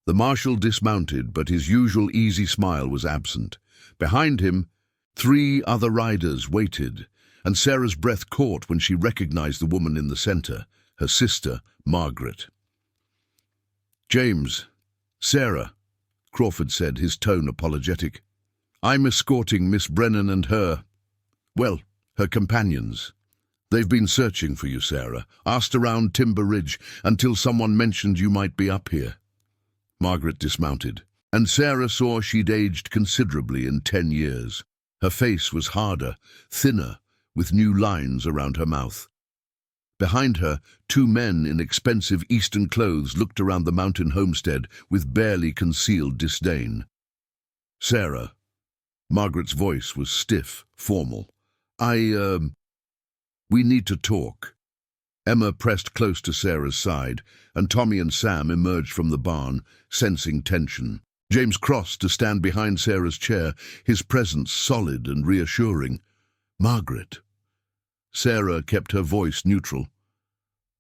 The marshal dismounted, but his usual easy smile was absent. Behind him, 3 other riders waited, and Sarah's breath caught when she recognized the woman in the center, her sister, Margaret. "James, Sarah," Crawford said, his tone apologetic. "I'm escorting Miss Brennan and her companions. They've been searching for you, Sarah, asked around Timber Ridge until someone mentioned you might be up here." Margaret dismounted, and Sarah saw she'd aged considerably in 10 years. Her face was harder, thinner, with new lines around her mouth. Behind her, 2 men in expensive Eastern clothes looked around the mountain homestead with barely concealed disdain. "Sarah." Margaret's voice was stiff, formal. We need to talk." Emma pressed close to Sarah's side, and Tommy and Sam emerged from the barn, sensing tension. James crossed to stand behind Sarah's chair, his presence solid and reassuring. "Margaret." Sarah kept her voice neutral.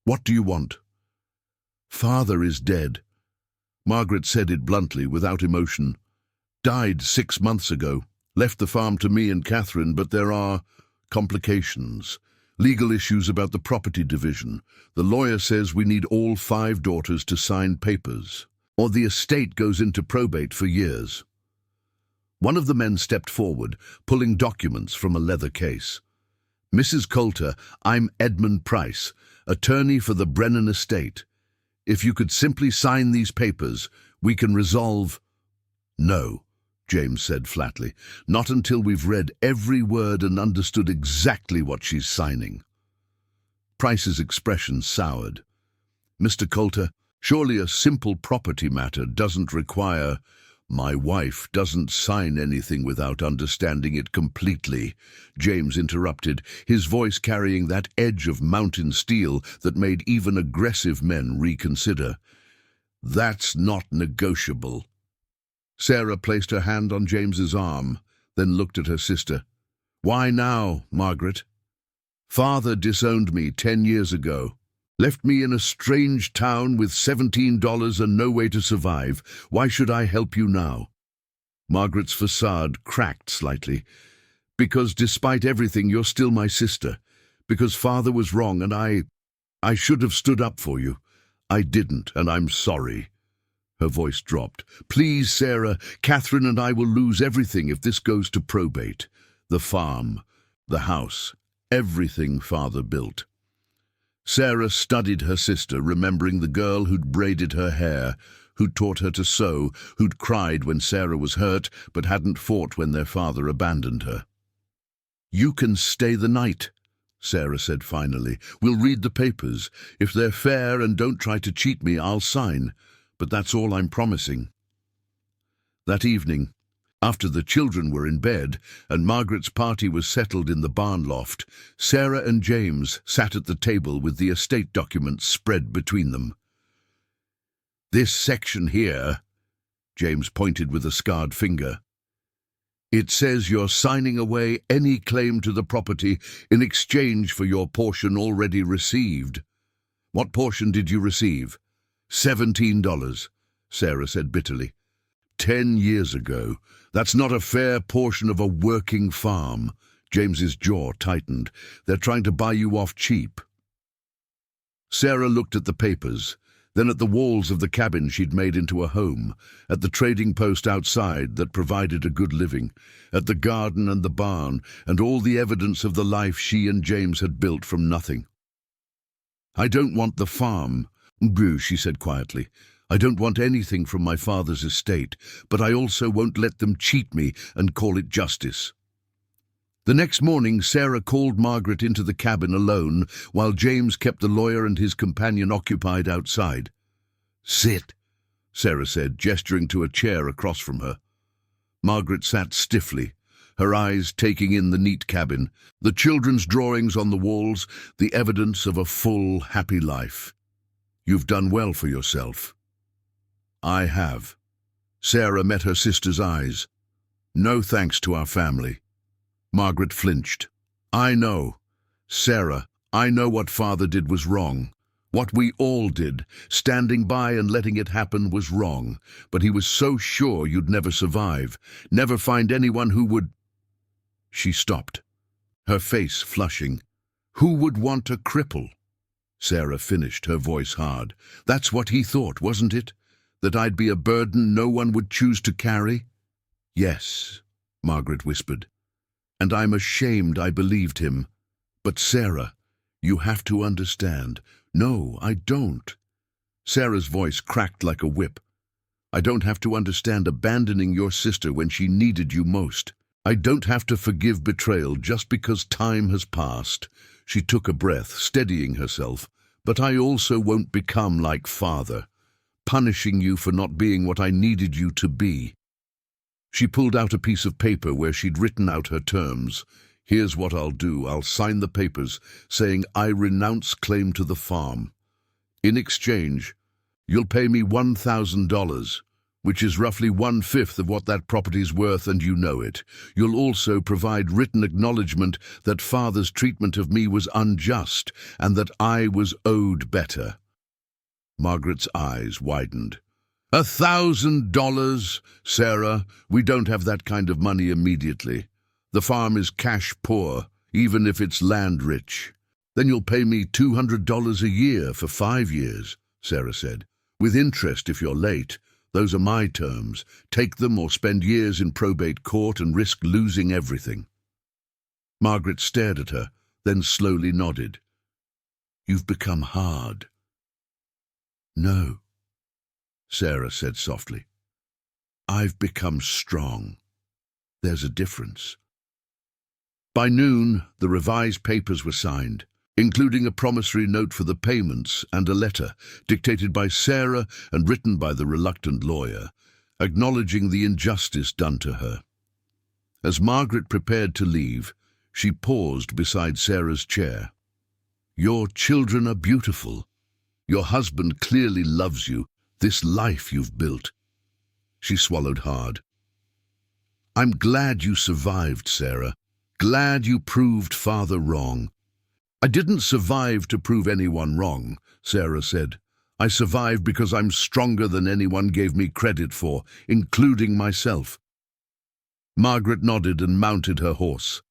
"What do you want?" "Father is dead." Margaret said it bluntly, without emotion. "Died 6 months ago. Left the farm to me and Catherine, but there are complications. Legal issues about the property division. The lawyer says we need all 5 daughters to sign papers, or the estate goes into probate for years." One of the men stepped forward, pulling documents from a leather case. "Mrs. Coulter, I'm Edmund Price, attorney for the Brennan estate. If you could simply sign these papers, we can resolve—" "No," James said flatly, "not until we've read every word and understood exactly what she's signing." Price's expression soured. "Mr. Coulter, surely a simple property matter doesn't require—" "My wife doesn't sign anything without understanding it completely," James interrupted, his voice carrying that edge of mountain steel that made even aggressive men reconsider. "That's not negotiable." Sarah placed her hand on James's arm, then looked at her sister. "Why now, Margaret? Father disowned me 10 years ago. Left me in a strange town with $17 and no way to survive. Why should I help you now?" Margaret's facade cracked slightly. "Because despite everything, you're still my sister. Because Father was wrong and I should have stood up for you. I didn't, and I'm sorry." Her voice dropped. "Please, Sarah, Catherine and I will lose everything if this goes to probate. The farm, the house, everything Father built." Sarah studied her sister, remembering the girl who'd braided her hair, who'd taught her to sew, who'd cried when Sarah was hurt but hadn't fought when their father abandoned her. "You can stay the night," Sarah said finally. "We'll read the papers. If they're fair and don't try to cheat me, I'll sign. But that's all I'm promising." That evening, after the children were in bed and Margaret's party was settled in the barn loft, Sarah and James sat at the table with the estate documents spread between them. "This section here," James pointed with a scarred finger, "it says you're signing away any claim to the property in exchange for your portion already received." "What portion did you receive?" $17, Sarah said bitterly. 10 years ago. That's not a fair portion of a working farm." James's jaw tightened. "They're trying to buy you off cheap." Sarah looked at the papers, then at the walls of the cabin she'd made into a home, at the trading post outside that provided a good living, at the garden and the barn, and all the evidence of the life she and James had built from nothing. "I don't want the farm," she said quietly. "I don't want anything from my father's estate, but I also won't let them cheat me and call it justice." The next morning, Sarah called Margaret into the cabin alone, while James kept the lawyer and his companion occupied outside. "Sit," Sarah said, gesturing to a chair across from her. Margaret sat stiffly, her eyes taking in the neat cabin, the children's drawings on the walls, the evidence of a full, happy life. "You've done well for yourself." I have. Sarah met her sister's eyes. No thanks to our family. Margaret flinched. I know. Sarah, I know what Father did was wrong. What we all did, standing by and letting it happen, was wrong. But he was so sure you'd never survive, never find anyone who would... She stopped, her face flushing. Who would want a cripple? Sarah finished, her voice hard. That's what he thought, wasn't it? That I'd be a burden no one would choose to carry? Yes, Margaret whispered. And I'm ashamed I believed him. But Sarah, you have to understand. No, I don't. Sarah's voice cracked like a whip. I don't have to understand abandoning your sister when she needed you most. I don't have to forgive betrayal just because time has passed. She took a breath, steadying herself. But I also won't become like Father, punishing you for not being what I needed you to be. She pulled out a piece of paper where she'd written out her terms. Here's what I'll do. I'll sign the papers saying I renounce claim to the farm. In exchange, you'll pay me $1,000, which is roughly 1/5 of what that property's worth, and you know it. You'll also provide written acknowledgement that Father's treatment of me was unjust and that I was owed better. Margaret's eyes widened. $1,000, Sarah? We don't have that kind of money immediately. The farm is cash poor, even if it's land rich. Then you'll pay me $200 a year for 5 years, Sarah said. With interest if you're late. Those are my terms. Take them or spend years in probate court and risk losing everything. Margaret stared at her, then slowly nodded. You've become hard. No, Sarah said softly. I've become strong. There's a difference. By noon, the revised papers were signed, including a promissory note for the payments and a letter dictated by Sarah and written by the reluctant lawyer, acknowledging the injustice done to her. As Margaret prepared to leave, she paused beside Sarah's chair. Your children are beautiful. Your husband clearly loves you, this life you've built. She swallowed hard. I'm glad you survived, Sarah. Glad you proved Father wrong. I didn't survive to prove anyone wrong, Sarah said. I survived because I'm stronger than anyone gave me credit for, including myself. Margaret nodded and mounted her horse.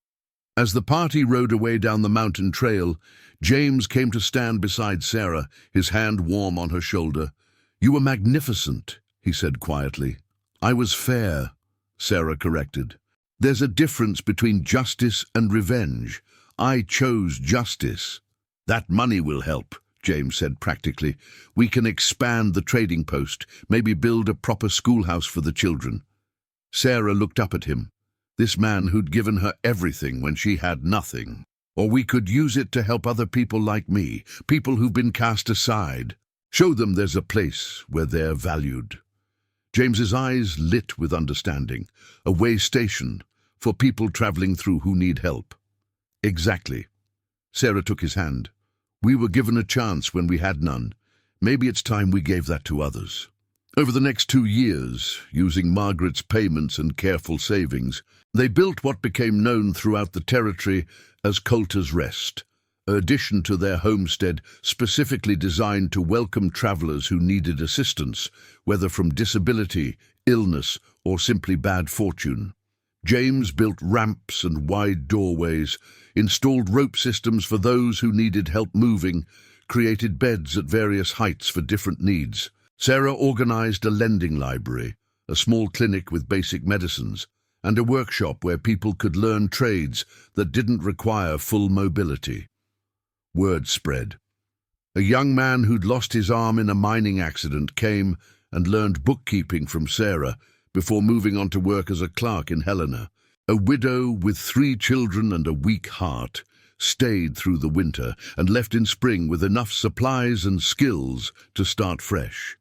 As the party rode away down the mountain trail, James came to stand beside Sarah, his hand warm on her shoulder. You were magnificent, he said quietly. I was fair, Sarah corrected. There's a difference between justice and revenge. I chose justice. That money will help, James said practically. We can expand the trading post, maybe build a proper schoolhouse for the children. Sarah looked up at him, this man who'd given her everything when she had nothing. Or we could use it to help other people like me, people who've been cast aside. Show them there's a place where they're valued. James's eyes lit with understanding. A way station for people traveling through who need help. Exactly. Sarah took his hand. We were given a chance when we had none. Maybe it's time we gave that to others. Over the next 2 years, using Margaret's payments and careful savings, they built what became known throughout the territory as Coulter's Rest, an addition to their homestead specifically designed to welcome travelers who needed assistance, whether from disability, illness, or simply bad fortune. James built ramps and wide doorways, installed rope systems for those who needed help moving, created beds at various heights for different needs. Sarah organized a lending library, a small clinic with basic medicines, and a workshop where people could learn trades that didn't require full mobility. Word spread. A young man who'd lost his arm in a mining accident came and learned bookkeeping from Sarah before moving on to work as a clerk in Helena. A widow with 3 children and a weak heart stayed through the winter and left in spring with enough supplies and skills to start fresh.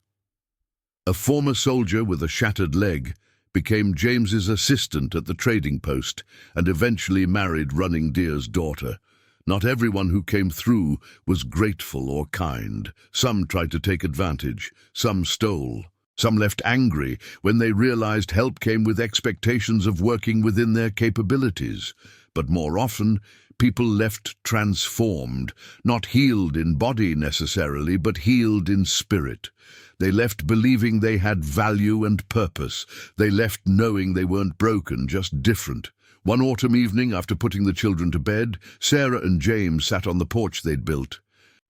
A former soldier with a shattered leg became James's assistant at the trading post and eventually married Running Deer's daughter. Not everyone who came through was grateful or kind. Some tried to take advantage, some stole. Some left angry when they realized help came with expectations of working within their capabilities. But more often, people left transformed, not healed in body necessarily, but healed in spirit. They left believing they had value and purpose. They left knowing they weren't broken, just different. One autumn evening, after putting the children to bed, Sarah and James sat on the porch they'd built,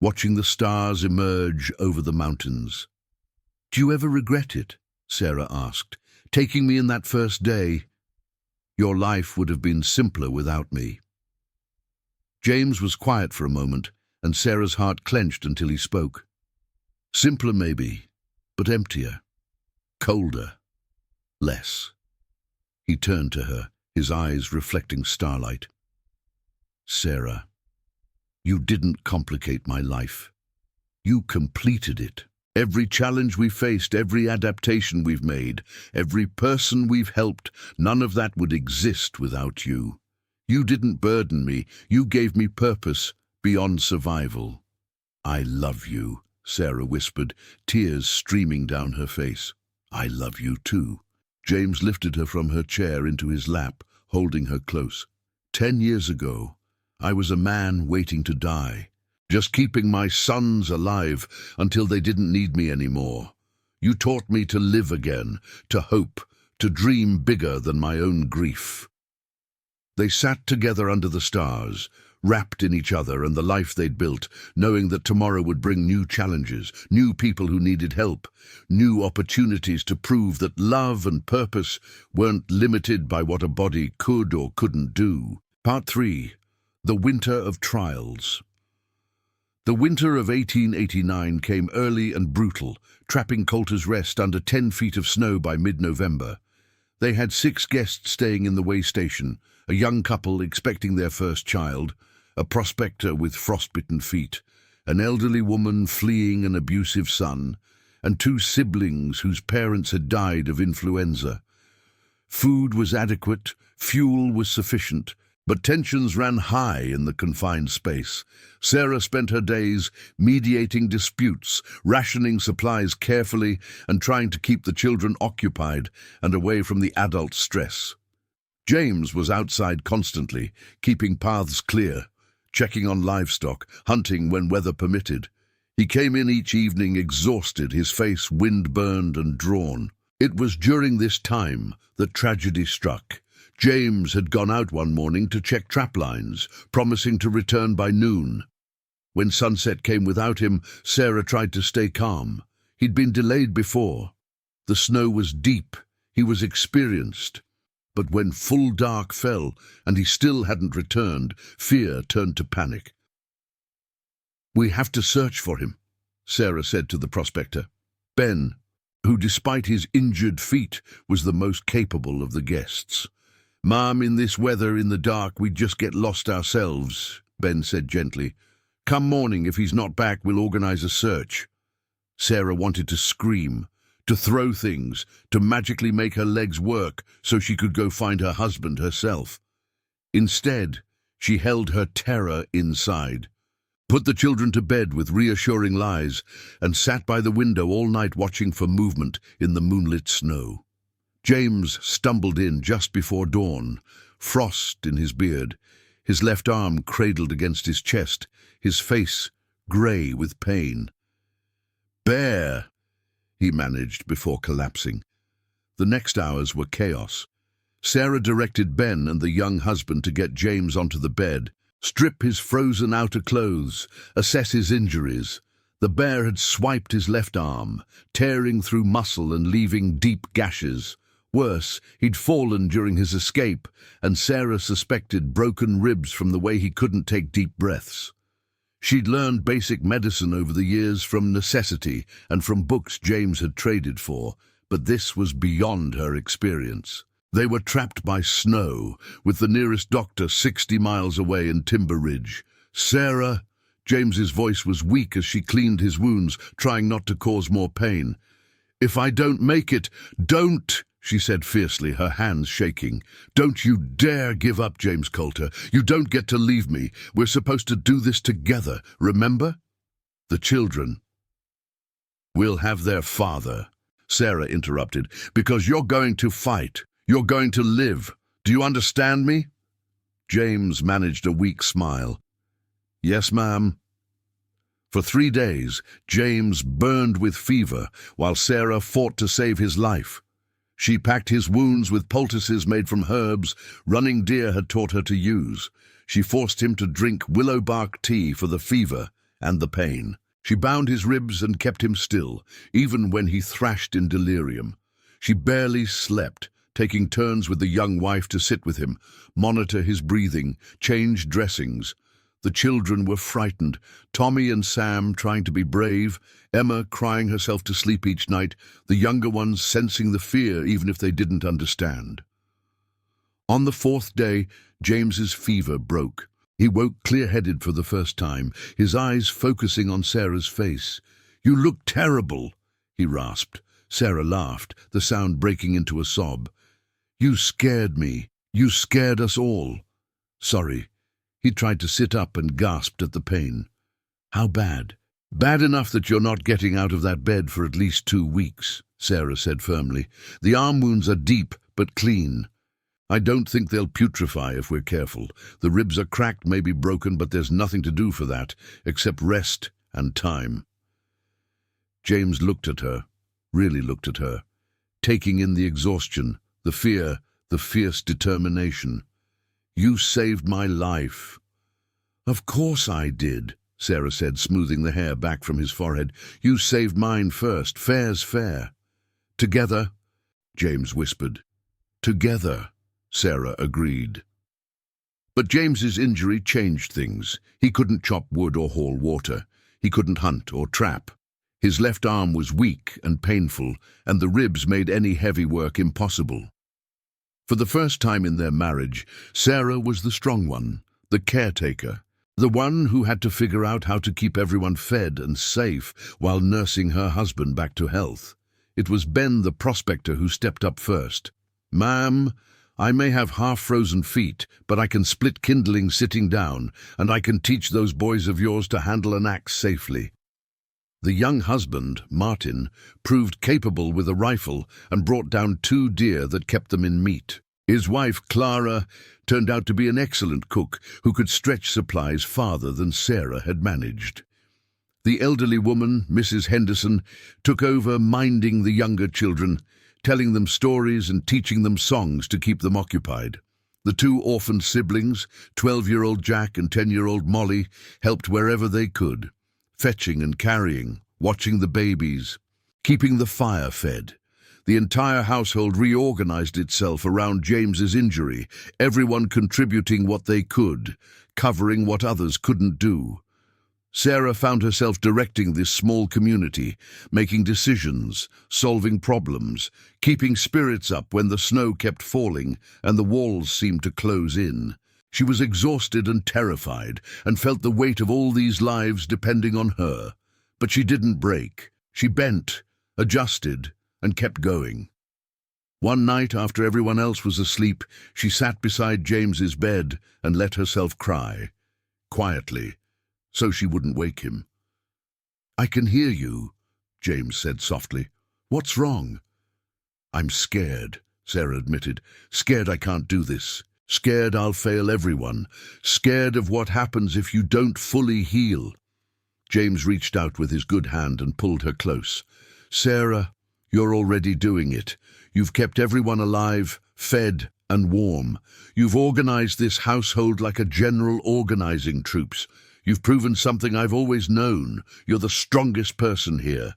watching the stars emerge over the mountains. "Do you ever regret it?" Sarah asked. "Taking me in that first day? Your life would have been simpler without me." James was quiet for a moment, and Sarah's heart clenched until he spoke. "Simpler maybe, but emptier. Colder. Less." He turned to her, his eyes reflecting starlight. "Sarah, you didn't complicate my life. You completed it. Every challenge we faced, every adaptation we've made, every person we've helped, none of that would exist without you. You didn't burden me. You gave me purpose beyond survival." "I love you," Sarah whispered, tears streaming down her face. "I love you too." James lifted her from her chair into his lap, holding her close. 10 years ago, I was a man waiting to die, just keeping my sons alive until they didn't need me anymore. You taught me to live again, to hope, to dream bigger than my own grief." They sat together under the stars, wrapped in each other and the life they'd built, knowing that tomorrow would bring new challenges, new people who needed help, new opportunities to prove that love and purpose weren't limited by what a body could or couldn't do. Part 3. The Winter of Trials. The winter of 1889 came early and brutal, trapping Coulter's Rest under 10 feet of snow by mid-November. They had 6 guests staying in the way station, a young couple expecting their first child, a prospector with frostbitten feet, an elderly woman fleeing an abusive son, and 2 siblings whose parents had died of influenza. Food was adequate, fuel was sufficient, but tensions ran high in the confined space. Sarah spent her days mediating disputes, rationing supplies carefully, and trying to keep the children occupied and away from the adult stress. James was outside constantly, keeping paths clear, checking on livestock, hunting when weather permitted. He came in each evening exhausted, his face wind-burned and drawn. It was during this time that tragedy struck. James had gone out one morning to check trap lines, promising to return by noon. When sunset came without him, Sarah tried to stay calm. He'd been delayed before. The snow was deep. He was experienced. But when full dark fell, and he still hadn't returned, fear turned to panic. "We have to search for him," Sarah said to the prospector. Ben, who despite his injured feet was the most capable of the guests. "Mom, in this weather, in the dark, we'd just get lost ourselves," Ben said gently. "Come morning, if he's not back, we'll organize a search." Sarah wanted to scream, to throw things, to magically make her legs work so she could go find her husband herself. Instead, she held her terror inside, put the children to bed with reassuring lies, and sat by the window all night watching for movement in the moonlit snow. James stumbled in just before dawn, frost in his beard, his left arm cradled against his chest, his face grey with pain. "Bear," he managed before collapsing. The next hours were chaos. Sarah directed Ben and the young husband to get James onto the bed, strip his frozen outer clothes, assess his injuries. The bear had swiped his left arm, tearing through muscle and leaving deep gashes. Worse, he'd fallen during his escape, and Sarah suspected broken ribs from the way he couldn't take deep breaths. She'd learned basic medicine over the years from necessity and from books James had traded for, but this was beyond her experience. They were trapped by snow, with the nearest doctor 60 miles away in Timber Ridge. "Sarah," James's voice was weak as she cleaned his wounds, trying not to cause more pain. "If I don't make it, don't," she said fiercely, her hands shaking. "Don't you dare give up, James Coulter. You don't get to leave me. We're supposed to do this together, remember? The children will have their father." Sarah interrupted. "Because you're going to fight. You're going to live. Do you understand me?" James managed a weak smile. "Yes, ma'am." For 3 days, James burned with fever while Sarah fought to save his life. She packed his wounds with poultices made from herbs running deer had taught her to use. She forced him to drink willow bark tea for the fever and the pain. She bound his ribs and kept him still, even when he thrashed in delirium. She barely slept, taking turns with the young wife to sit with him, monitor his breathing, change dressings. The children were frightened, Tommy and Sam trying to be brave, Emma crying herself to sleep each night, the younger ones sensing the fear even if they didn't understand. On the 4th day, James's fever broke. He woke clear-headed for the first time, his eyes focusing on Sarah's face. "You look terrible," he rasped. Sarah laughed, the sound breaking into a sob. "You scared me. You scared us all." "Sorry." He tried to sit up and gasped at the pain. "How bad?" "Bad enough that you're not getting out of that bed for at least 2 weeks," Sarah said firmly. "The arm wounds are deep, but clean. I don't think they'll putrefy if we're careful. The ribs are cracked, maybe broken, but there's nothing to do for that, except rest and time." James looked at her, really looked at her, taking in the exhaustion, the fear, the fierce determination. "You saved my life." "Of course I did," Sarah said, smoothing the hair back from his forehead. "You saved mine first. Fair's fair." "Together," James whispered. "Together," Sarah agreed. But James's injury changed things. He couldn't chop wood or haul water. He couldn't hunt or trap. His left arm was weak and painful, and the ribs made any heavy work impossible. For the first time in their marriage, Sarah was the strong one, the caretaker, the one who had to figure out how to keep everyone fed and safe while nursing her husband back to health. It was Ben the prospector who stepped up first. "Ma'am, I may have half-frozen feet, but I can split kindling sitting down, and I can teach those boys of yours to handle an axe safely." The young husband, Martin, proved capable with a rifle and brought down 2 deer that kept them in meat. His wife, Clara, turned out to be an excellent cook who could stretch supplies farther than Sarah had managed. The elderly woman, Mrs. Henderson, took over minding the younger children, telling them stories and teaching them songs to keep them occupied. The 2 orphaned siblings, 12-year-old Jack and 10-year-old Molly, helped wherever they could, fetching and carrying, watching the babies, keeping the fire fed. The entire household reorganized itself around James's injury, everyone contributing what they could, covering what others couldn't do. Sarah found herself directing this small community, making decisions, solving problems, keeping spirits up when the snow kept falling and the walls seemed to close in. She was exhausted and terrified and felt the weight of all these lives depending on her. But she didn't break. She bent, adjusted, and kept going. One night, after everyone else was asleep, she sat beside James's bed and let herself cry, quietly, so she wouldn't wake him. "I can hear you," James said softly. "What's wrong?" "I'm scared," Sarah admitted. "Scared I can't do this. Scared I'll fail everyone. Scared of what happens if you don't fully heal." James reached out with his good hand and pulled her close. "Sarah, you're already doing it. You've kept everyone alive, fed, and warm. You've organized this household like a general organizing troops. You've proven something I've always known. You're the strongest person here."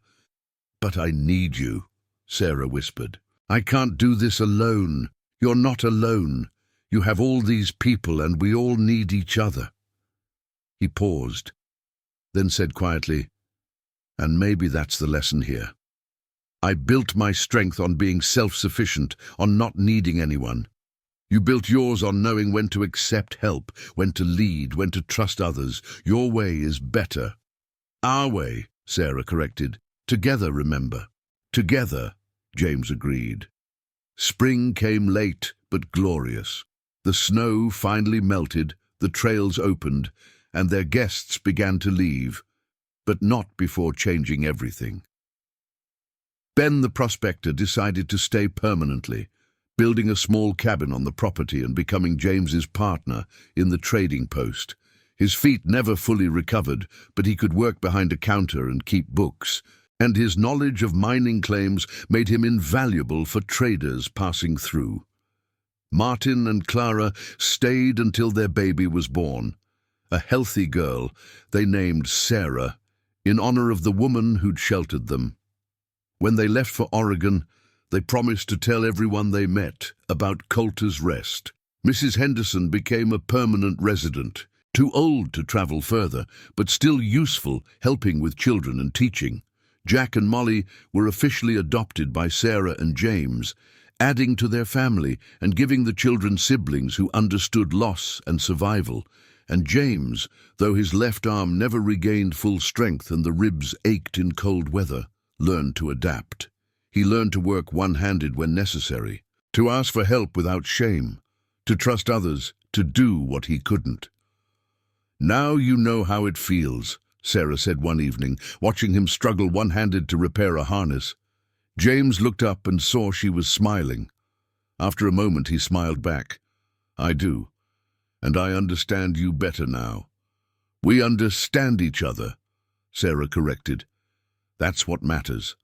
"But I need you," Sarah whispered. "I can't do this alone. You're not alone. You have all these people and we all need each other." He paused, then said quietly, "And maybe that's the lesson here. I built my strength on being self-sufficient, on not needing anyone. You built yours on knowing when to accept help, when to lead, when to trust others. Your way is better." "Our way," Sarah corrected. "Together, remember." "Together," James agreed. Spring came late but glorious. The snow finally melted, the trails opened, and their guests began to leave, but not before changing everything. Ben the prospector decided to stay permanently, building a small cabin on the property and becoming James's partner in the trading post. His feet never fully recovered, but he could work behind a counter and keep books, and his knowledge of mining claims made him invaluable for traders passing through. Martin and Clara stayed until their baby was born, a healthy girl they named Sarah, in honor of the woman who'd sheltered them. When they left for Oregon, they promised to tell everyone they met about Coulter's Rest. Mrs. Henderson became a permanent resident, too old to travel further, but still useful, helping with children and teaching. Jack and Molly were officially adopted by Sarah and James, adding to their family and giving the children siblings who understood loss and survival. And James, though his left arm never regained full strength and the ribs ached in cold weather, learned to adapt. He learned to work one-handed when necessary, to ask for help without shame, to trust others, to do what he couldn't. "Now you know how it feels," Sarah said one evening, watching him struggle one-handed to repair a harness. James looked up and saw she was smiling. After a moment he smiled back. "I do, and I understand you better now." "We understand each other," Sarah corrected. "That's what matters."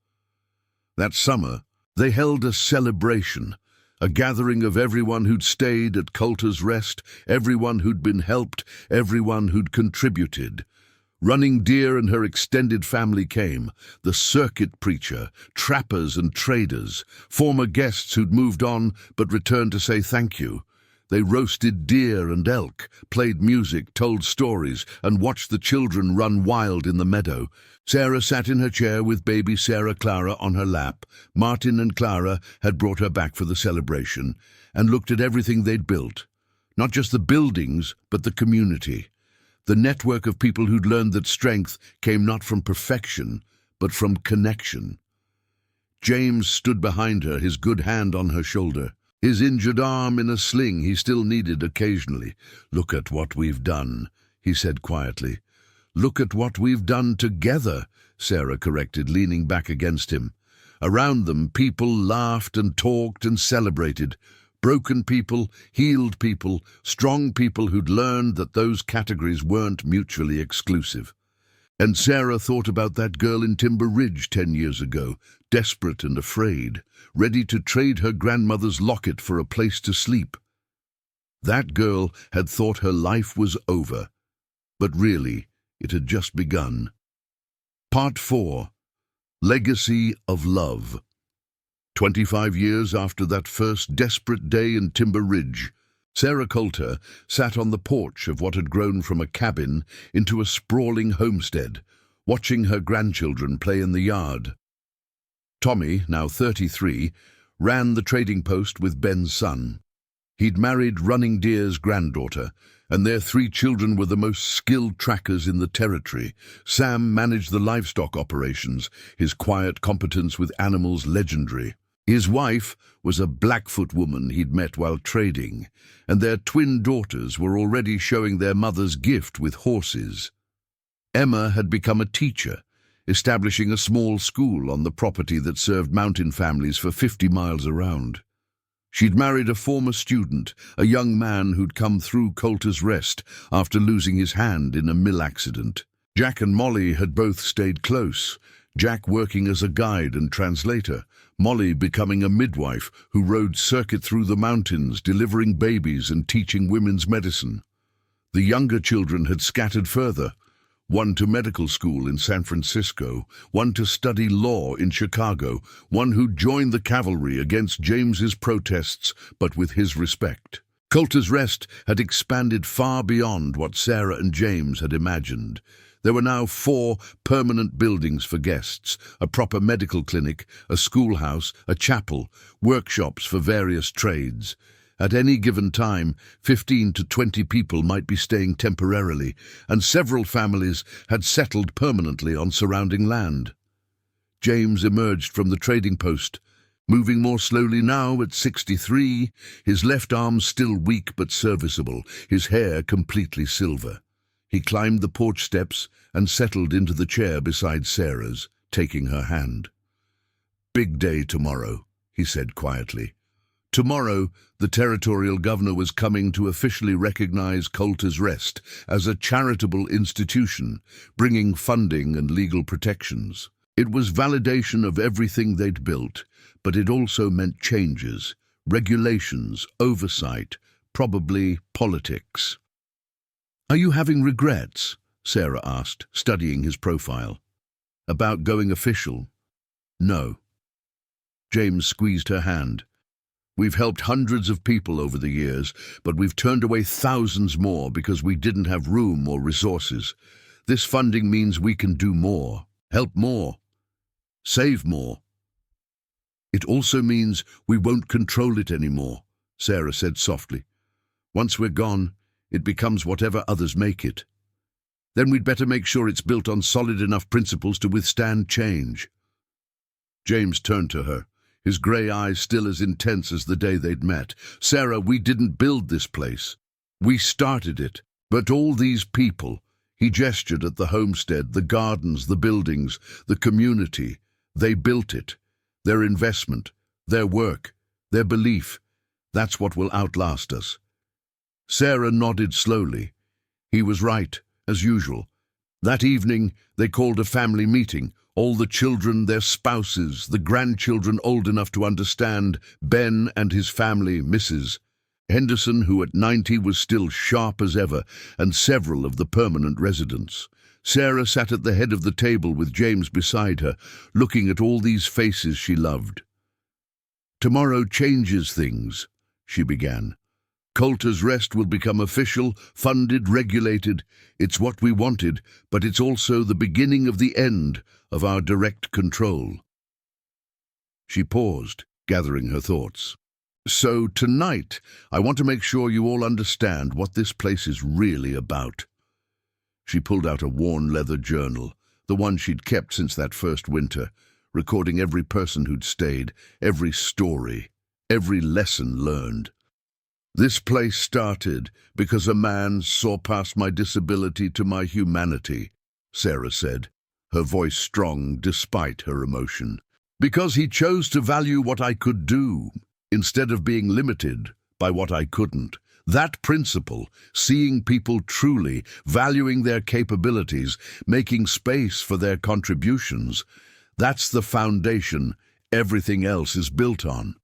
That summer, they held a celebration, a gathering of everyone who'd stayed at Coulter's Rest, everyone who'd been helped, everyone who'd contributed. Running Deer and her extended family came, the circuit preacher, trappers and traders, former guests who'd moved on but returned to say thank you. They roasted deer and elk, played music, told stories, and watched the children run wild in the meadow. Sarah sat in her chair with baby Sarah Clara on her lap. Martin and Clara had brought her back for the celebration and looked at everything they'd built. Not just the buildings, but the community. The network of people who'd learned that strength came not from perfection, but from connection. James stood behind her, his good hand on her shoulder, his injured arm in a sling he still needed occasionally. "Look at what we've done," he said quietly. "Look at what we've done together," Sarah corrected, leaning back against him. Around them, people laughed and talked and celebrated. Broken people, healed people, strong people who'd learned that those categories weren't mutually exclusive. And Sarah thought about that girl in Timber Ridge 10 years ago, desperate and afraid, ready to trade her grandmother's locket for a place to sleep. That girl had thought her life was over, but really, it had just begun. Part 4. Legacy of Love. 25 years after that first desperate day in Timber Ridge, Sarah Coulter sat on the porch of what had grown from a cabin into a sprawling homestead, watching her grandchildren play in the yard. Tommy, now 33, ran the trading post with Ben's son. He'd married Running Deer's granddaughter, and their 3 children were the most skilled trackers in the territory. Sam managed the livestock operations, his quiet competence with animals legendary. His wife was a Blackfoot woman he'd met while trading, and their twin daughters were already showing their mother's gift with horses. Emma had become a teacher, establishing a small school on the property that served mountain families for 50 miles around. She'd married a former student, a young man who'd come through Coulter's Rest after losing his hand in a mill accident. Jack and Molly had both stayed close, Jack working as a guide and translator, Molly becoming a midwife who rode circuit through the mountains, delivering babies and teaching women's medicine. The younger children had scattered further, one to medical school in San Francisco, one to study law in Chicago, one who joined the cavalry against James's protests, but with his respect. Coulter's Rest had expanded far beyond what Sarah and James had imagined. There were now 4 permanent buildings for guests, a proper medical clinic, a schoolhouse, a chapel, workshops for various trades. At any given time, 15 to 20 people might be staying temporarily, and several families had settled permanently on surrounding land. James emerged from the trading post, moving more slowly now at 63, his left arm still weak but serviceable, his hair completely silver. He climbed the porch steps and settled into the chair beside Sarah's, taking her hand. Big day tomorrow, he said quietly. Tomorrow, the territorial governor was coming to officially recognize Colter's Rest as a charitable institution, bringing funding and legal protections. It was validation of everything they'd built, but it also meant changes, regulations, oversight, probably politics. "Are you having regrets?" Sarah asked, studying his profile. "About going official?" "No." James squeezed her hand. "We've helped hundreds of people over the years, but we've turned away thousands more because we didn't have room or resources. This funding means we can do more, help more, save more. It also means we won't control it anymore," Sarah said softly. "Once we're gone, it becomes whatever others make it. Then we'd better make sure it's built on solid enough principles to withstand change." James turned to her, his grey eyes still as intense as the day they'd met. "Sarah, we didn't build this place. We started it. But all these people," he gestured at the homestead, the gardens, the buildings, the community, "they built it. Their investment, their work, their belief, that's what will outlast us." Sarah nodded slowly. He was right, as usual. That evening, they called a family meeting. All the children, their spouses, the grandchildren old enough to understand, Ben and his family, Mrs. Henderson, who at 90 was still sharp as ever, and several of the permanent residents. Sarah sat at the head of the table with James beside her, looking at all these faces she loved. "Tomorrow changes things," she began. "Colter's Rest will become official, funded, regulated. It's what we wanted, but it's also the beginning of the end of our direct control." She paused, gathering her thoughts. "So tonight, I want to make sure you all understand what this place is really about." She pulled out a worn leather journal, the one she'd kept since that first winter, recording every person who'd stayed, every story, every lesson learned. "This place started because a man saw past my disability to my humanity," Sarah said, her voice strong despite her emotion. "Because he chose to value what I could do, instead of being limited by what I couldn't. That principle, seeing people truly, valuing their capabilities, making space for their contributions, that's the foundation everything else is built on."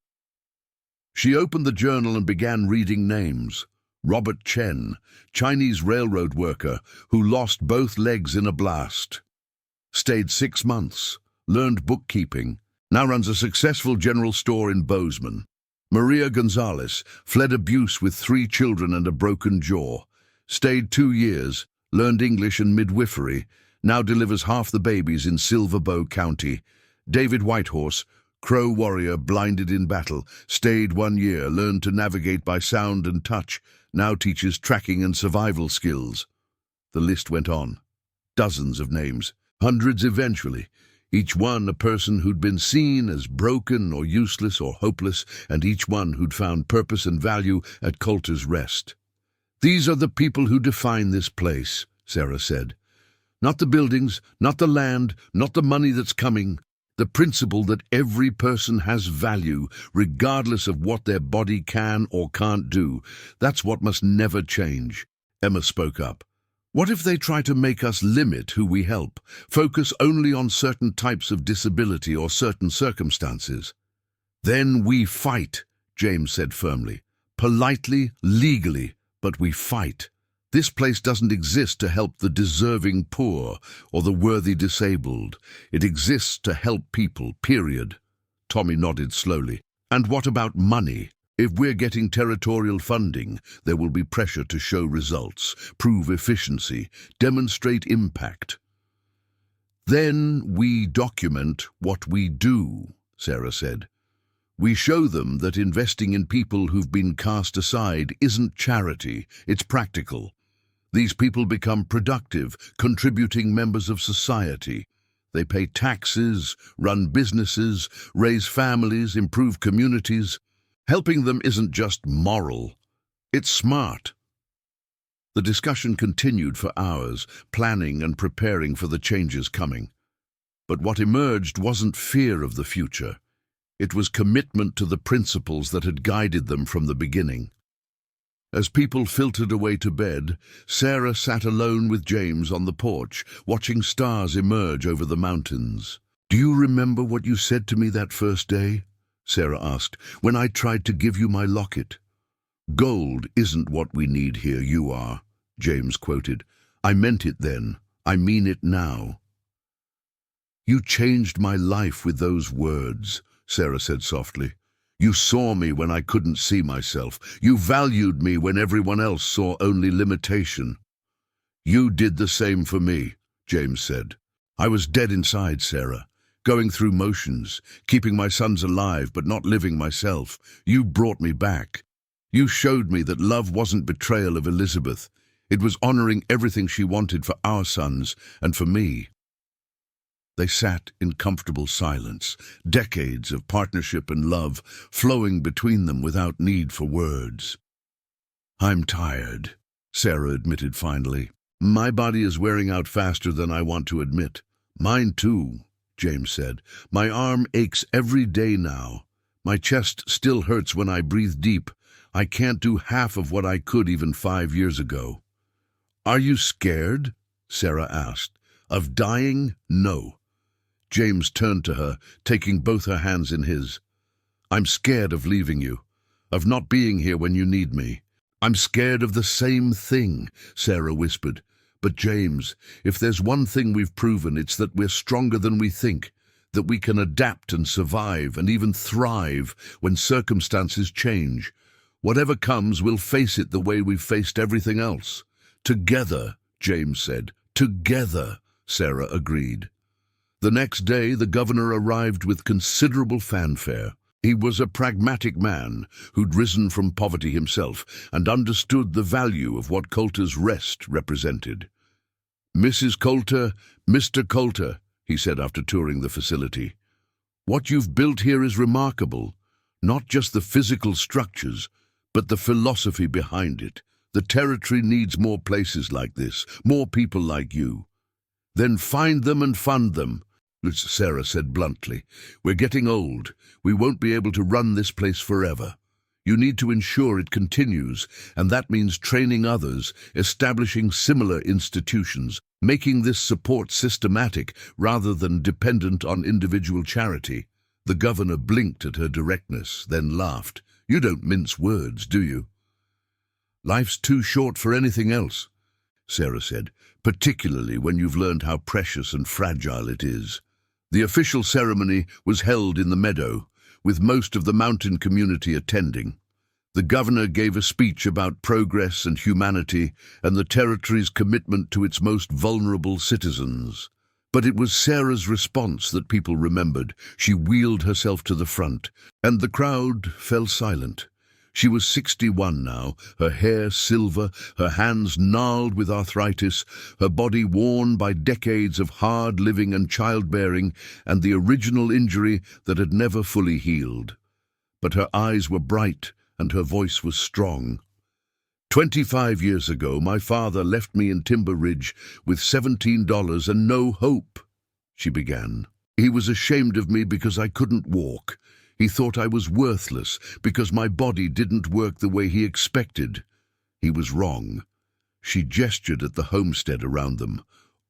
She opened the journal and began reading names. Robert Chen, Chinese railroad worker who lost both legs in a blast. Stayed 6 months, learned bookkeeping, now runs a successful general store in Bozeman. Maria Gonzalez fled abuse with 3 children and a broken jaw. Stayed 2 years, learned English and midwifery, now delivers half the babies in Silver Bow County. David Whitehorse, Crow warrior blinded in battle, stayed 1 year, learned to navigate by sound and touch, now teaches tracking and survival skills. The list went on. Dozens of names, hundreds eventually, each one a person who'd been seen as broken or useless or hopeless, and each one who'd found purpose and value at Colter's Rest. "These are the people who define this place," Sarah said. "Not the buildings, not the land, not the money that's coming. The principle that every person has value, regardless of what their body can or can't do. That's what must never change." Emma spoke up. "What if they try to make us limit who we help, focus only on certain types of disability or certain circumstances?" "Then we fight," James said firmly. "Politely, legally, but we fight. This place doesn't exist to help the deserving poor or the worthy disabled. It exists to help people, period." Tommy nodded slowly. "And what about money? If we're getting territorial funding, there will be pressure to show results, prove efficiency, demonstrate impact." "Then we document what we do," Sarah said. "We show them that investing in people who've been cast aside isn't charity, it's practical. These people become productive, contributing members of society. They pay taxes, run businesses, raise families, improve communities. Helping them isn't just moral, it's smart." The discussion continued for hours, planning and preparing for the changes coming. But what emerged wasn't fear of the future. It was commitment to the principles that had guided them from the beginning. As people filtered away to bed, Sarah sat alone with James on the porch, watching stars emerge over the mountains. "Do you remember what you said to me that first day?" Sarah asked, "when I tried to give you my locket?" "Gold isn't what we need here, you are," James quoted. "I meant it then. I mean it now." "You changed my life with those words," Sarah said softly. "You saw me when I couldn't see myself. You valued me when everyone else saw only limitation." "You did the same for me," James said. "I was dead inside, Sarah, going through motions, keeping my sons alive but not living myself. You brought me back. You showed me that love wasn't betrayal of Elizabeth. It was honoring everything she wanted for our sons and for me." They sat in comfortable silence, decades of partnership and love flowing between them without need for words. "I'm tired," Sarah admitted finally. "My body is wearing out faster than I want to admit." "Mine too," James said. "My arm aches every day now. My chest still hurts when I breathe deep. I can't do half of what I could even 5 years ago." "Are you scared?" Sarah asked. "Of dying? No." James turned to her, taking both her hands in his. "I'm scared of leaving you, of not being here when you need me." "I'm scared of the same thing," Sarah whispered. "But James, if there's one thing we've proven, it's that we're stronger than we think, that we can adapt and survive and even thrive when circumstances change. Whatever comes, we'll face it the way we've faced everything else." "Together," James said. "Together," Sarah agreed. The next day, the governor arrived with considerable fanfare. He was a pragmatic man who'd risen from poverty himself and understood the value of what Coulter's Rest represented. "Mrs. Coulter, Mr. Coulter," he said after touring the facility. "What you've built here is remarkable, not just the physical structures, but the philosophy behind it. The territory needs more places like this, more people like you." "Then find them and fund them," Sarah said bluntly. "We're getting old. We won't be able to run this place forever. You need to ensure it continues, and that means training others, establishing similar institutions, making this support systematic rather than dependent on individual charity." The governor blinked at her directness, then laughed. "You don't mince words, do you?" "Life's too short for anything else," Sarah said, "particularly when you've learned how precious and fragile it is." The official ceremony was held in the meadow, with most of the mountain community attending. The governor gave a speech about progress and humanity and the territory's commitment to its most vulnerable citizens. But it was Sarah's response that people remembered. She wheeled herself to the front, and the crowd fell silent. She was 61 now, her hair silver, her hands gnarled with arthritis, her body worn by decades of hard living and childbearing and the original injury that had never fully healed. But her eyes were bright and her voice was strong. 25 years ago, my father left me in Timber Ridge with $17 and no hope," she began. "He was ashamed of me because I couldn't walk. He thought I was worthless because my body didn't work the way he expected. He was wrong." She gestured at the homestead around them.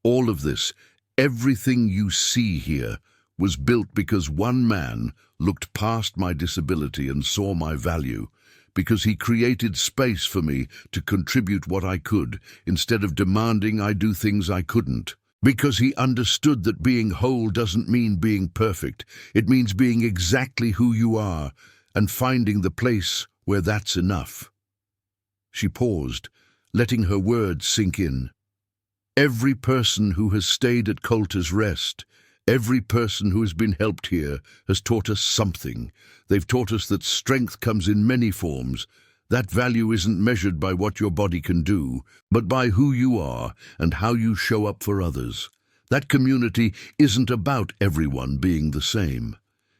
"All of this, everything you see here, was built because one man looked past my disability and saw my value, because he created space for me to contribute what I could, instead of demanding I do things I couldn't. Because he understood that being whole doesn't mean being perfect. It means being exactly who you are and finding the place where that's enough." She paused, letting her words sink in. "Every person who has stayed at Coulter's Rest, every person who has been helped here, has taught us something. They've taught us that strength comes in many forms. That value isn't measured by what your body can do, but by who you are and how you show up for others. That community isn't about everyone being the same.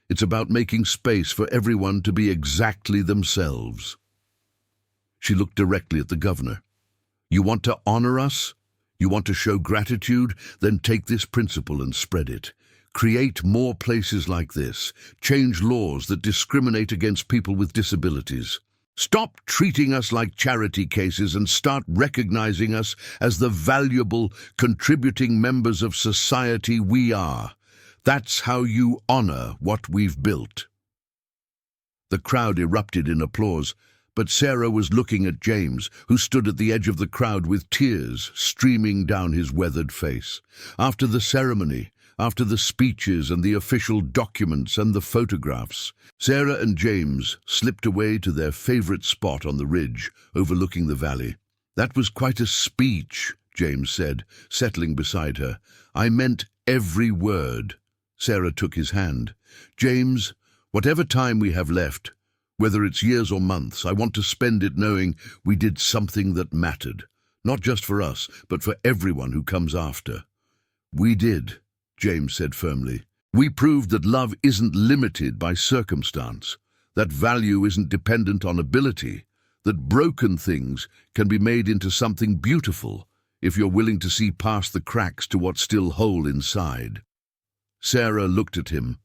It's about making space for everyone to be exactly themselves." She looked directly at the governor. "You want to honor us? You want to show gratitude? Then take this principle and spread it. Create more places like this. Change laws that discriminate against people with disabilities. Stop treating us like charity cases and start recognizing us as the valuable, contributing members of society we are. That's how you honor what we've built." The crowd erupted in applause, but Sarah was looking at James, who stood at the edge of the crowd with tears streaming down his weathered face. After the ceremony, after the speeches and the official documents and the photographs, Sarah and James slipped away to their favorite spot on the ridge, overlooking the valley. "That was quite a speech," James said, settling beside her. "I meant every word." Sarah took his hand. "James, whatever time we have left, whether it's years or months, I want to spend it knowing we did something that mattered, not just for us, but for everyone who comes after." "We did," James said firmly. "We proved that love isn't limited by circumstance, that value isn't dependent on ability, that broken things can be made into something beautiful if you're willing to see past the cracks to what's still whole inside." Sarah looked at him.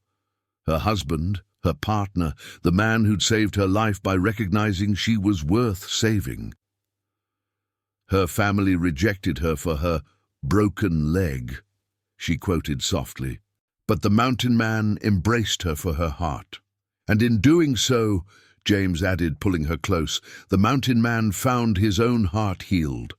Her husband, her partner, the man who'd saved her life by recognizing she was worth saving. "Her family rejected her for her broken leg," she quoted softly. "But the mountain man embraced her for her heart. And in doing so," James added, pulling her close, "the mountain man found his own heart healed."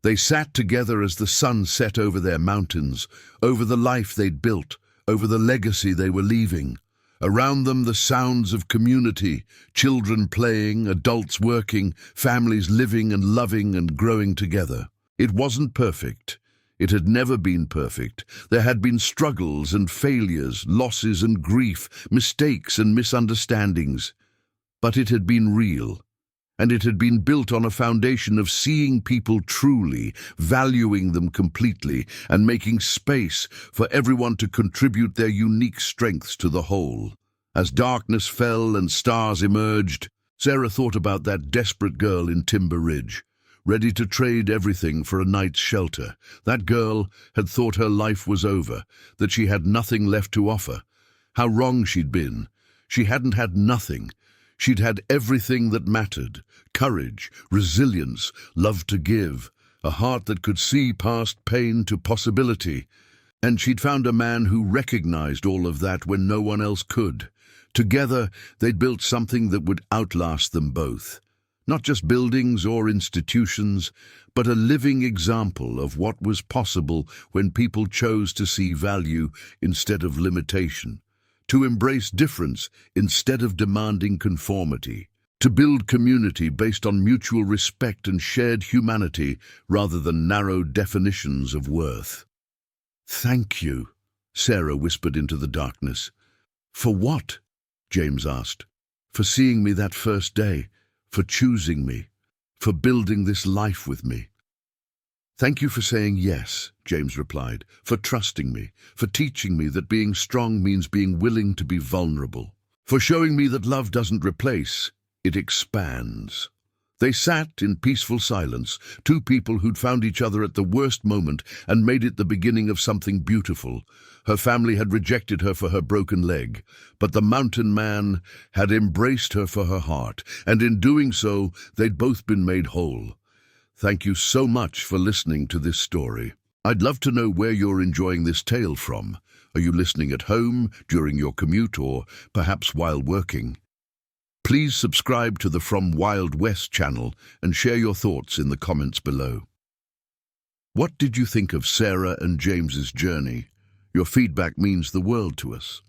They sat together as the sun set over their mountains, over the life they'd built, over the legacy they were leaving. Around them the sounds of community, children playing, adults working, families living and loving and growing together. It wasn't perfect. It had never been perfect. There had been struggles and failures, losses and grief, mistakes and misunderstandings. But it had been real. And it had been built on a foundation of seeing people truly, valuing them completely, and making space for everyone to contribute their unique strengths to the whole. As darkness fell and stars emerged, Sarah thought about that desperate girl in Timber Ridge, ready to trade everything for a night's shelter. That girl had thought her life was over, that she had nothing left to offer. How wrong she'd been. She hadn't had nothing. She'd had everything that mattered: courage, resilience, love to give, a heart that could see past pain to possibility. And she'd found a man who recognized all of that when no one else could. Together, they'd built something that would outlast them both. Not just buildings or institutions, but a living example of what was possible when people chose to see value instead of limitation, to embrace difference instead of demanding conformity, to build community based on mutual respect and shared humanity rather than narrow definitions of worth. "Thank you," Sarah whispered into the darkness. "For what?" James asked. "For seeing me that first day, for choosing me, for building this life with me." "Thank you for saying yes," James replied, "for trusting me, for teaching me that being strong means being willing to be vulnerable, for showing me that love doesn't replace, it expands." They sat in peaceful silence, two people who'd found each other at the worst moment and made it the beginning of something beautiful. Her family had rejected her for her broken leg, but the mountain man had embraced her for her heart, and in doing so, they'd both been made whole. Thank you so much for listening to this story. I'd love to know where you're enjoying this tale from. Are you listening at home, during your commute, or perhaps while working? Please subscribe to the From Wild West channel and share your thoughts in the comments below. What did you think of Sarah and James's journey? Your feedback means the world to us.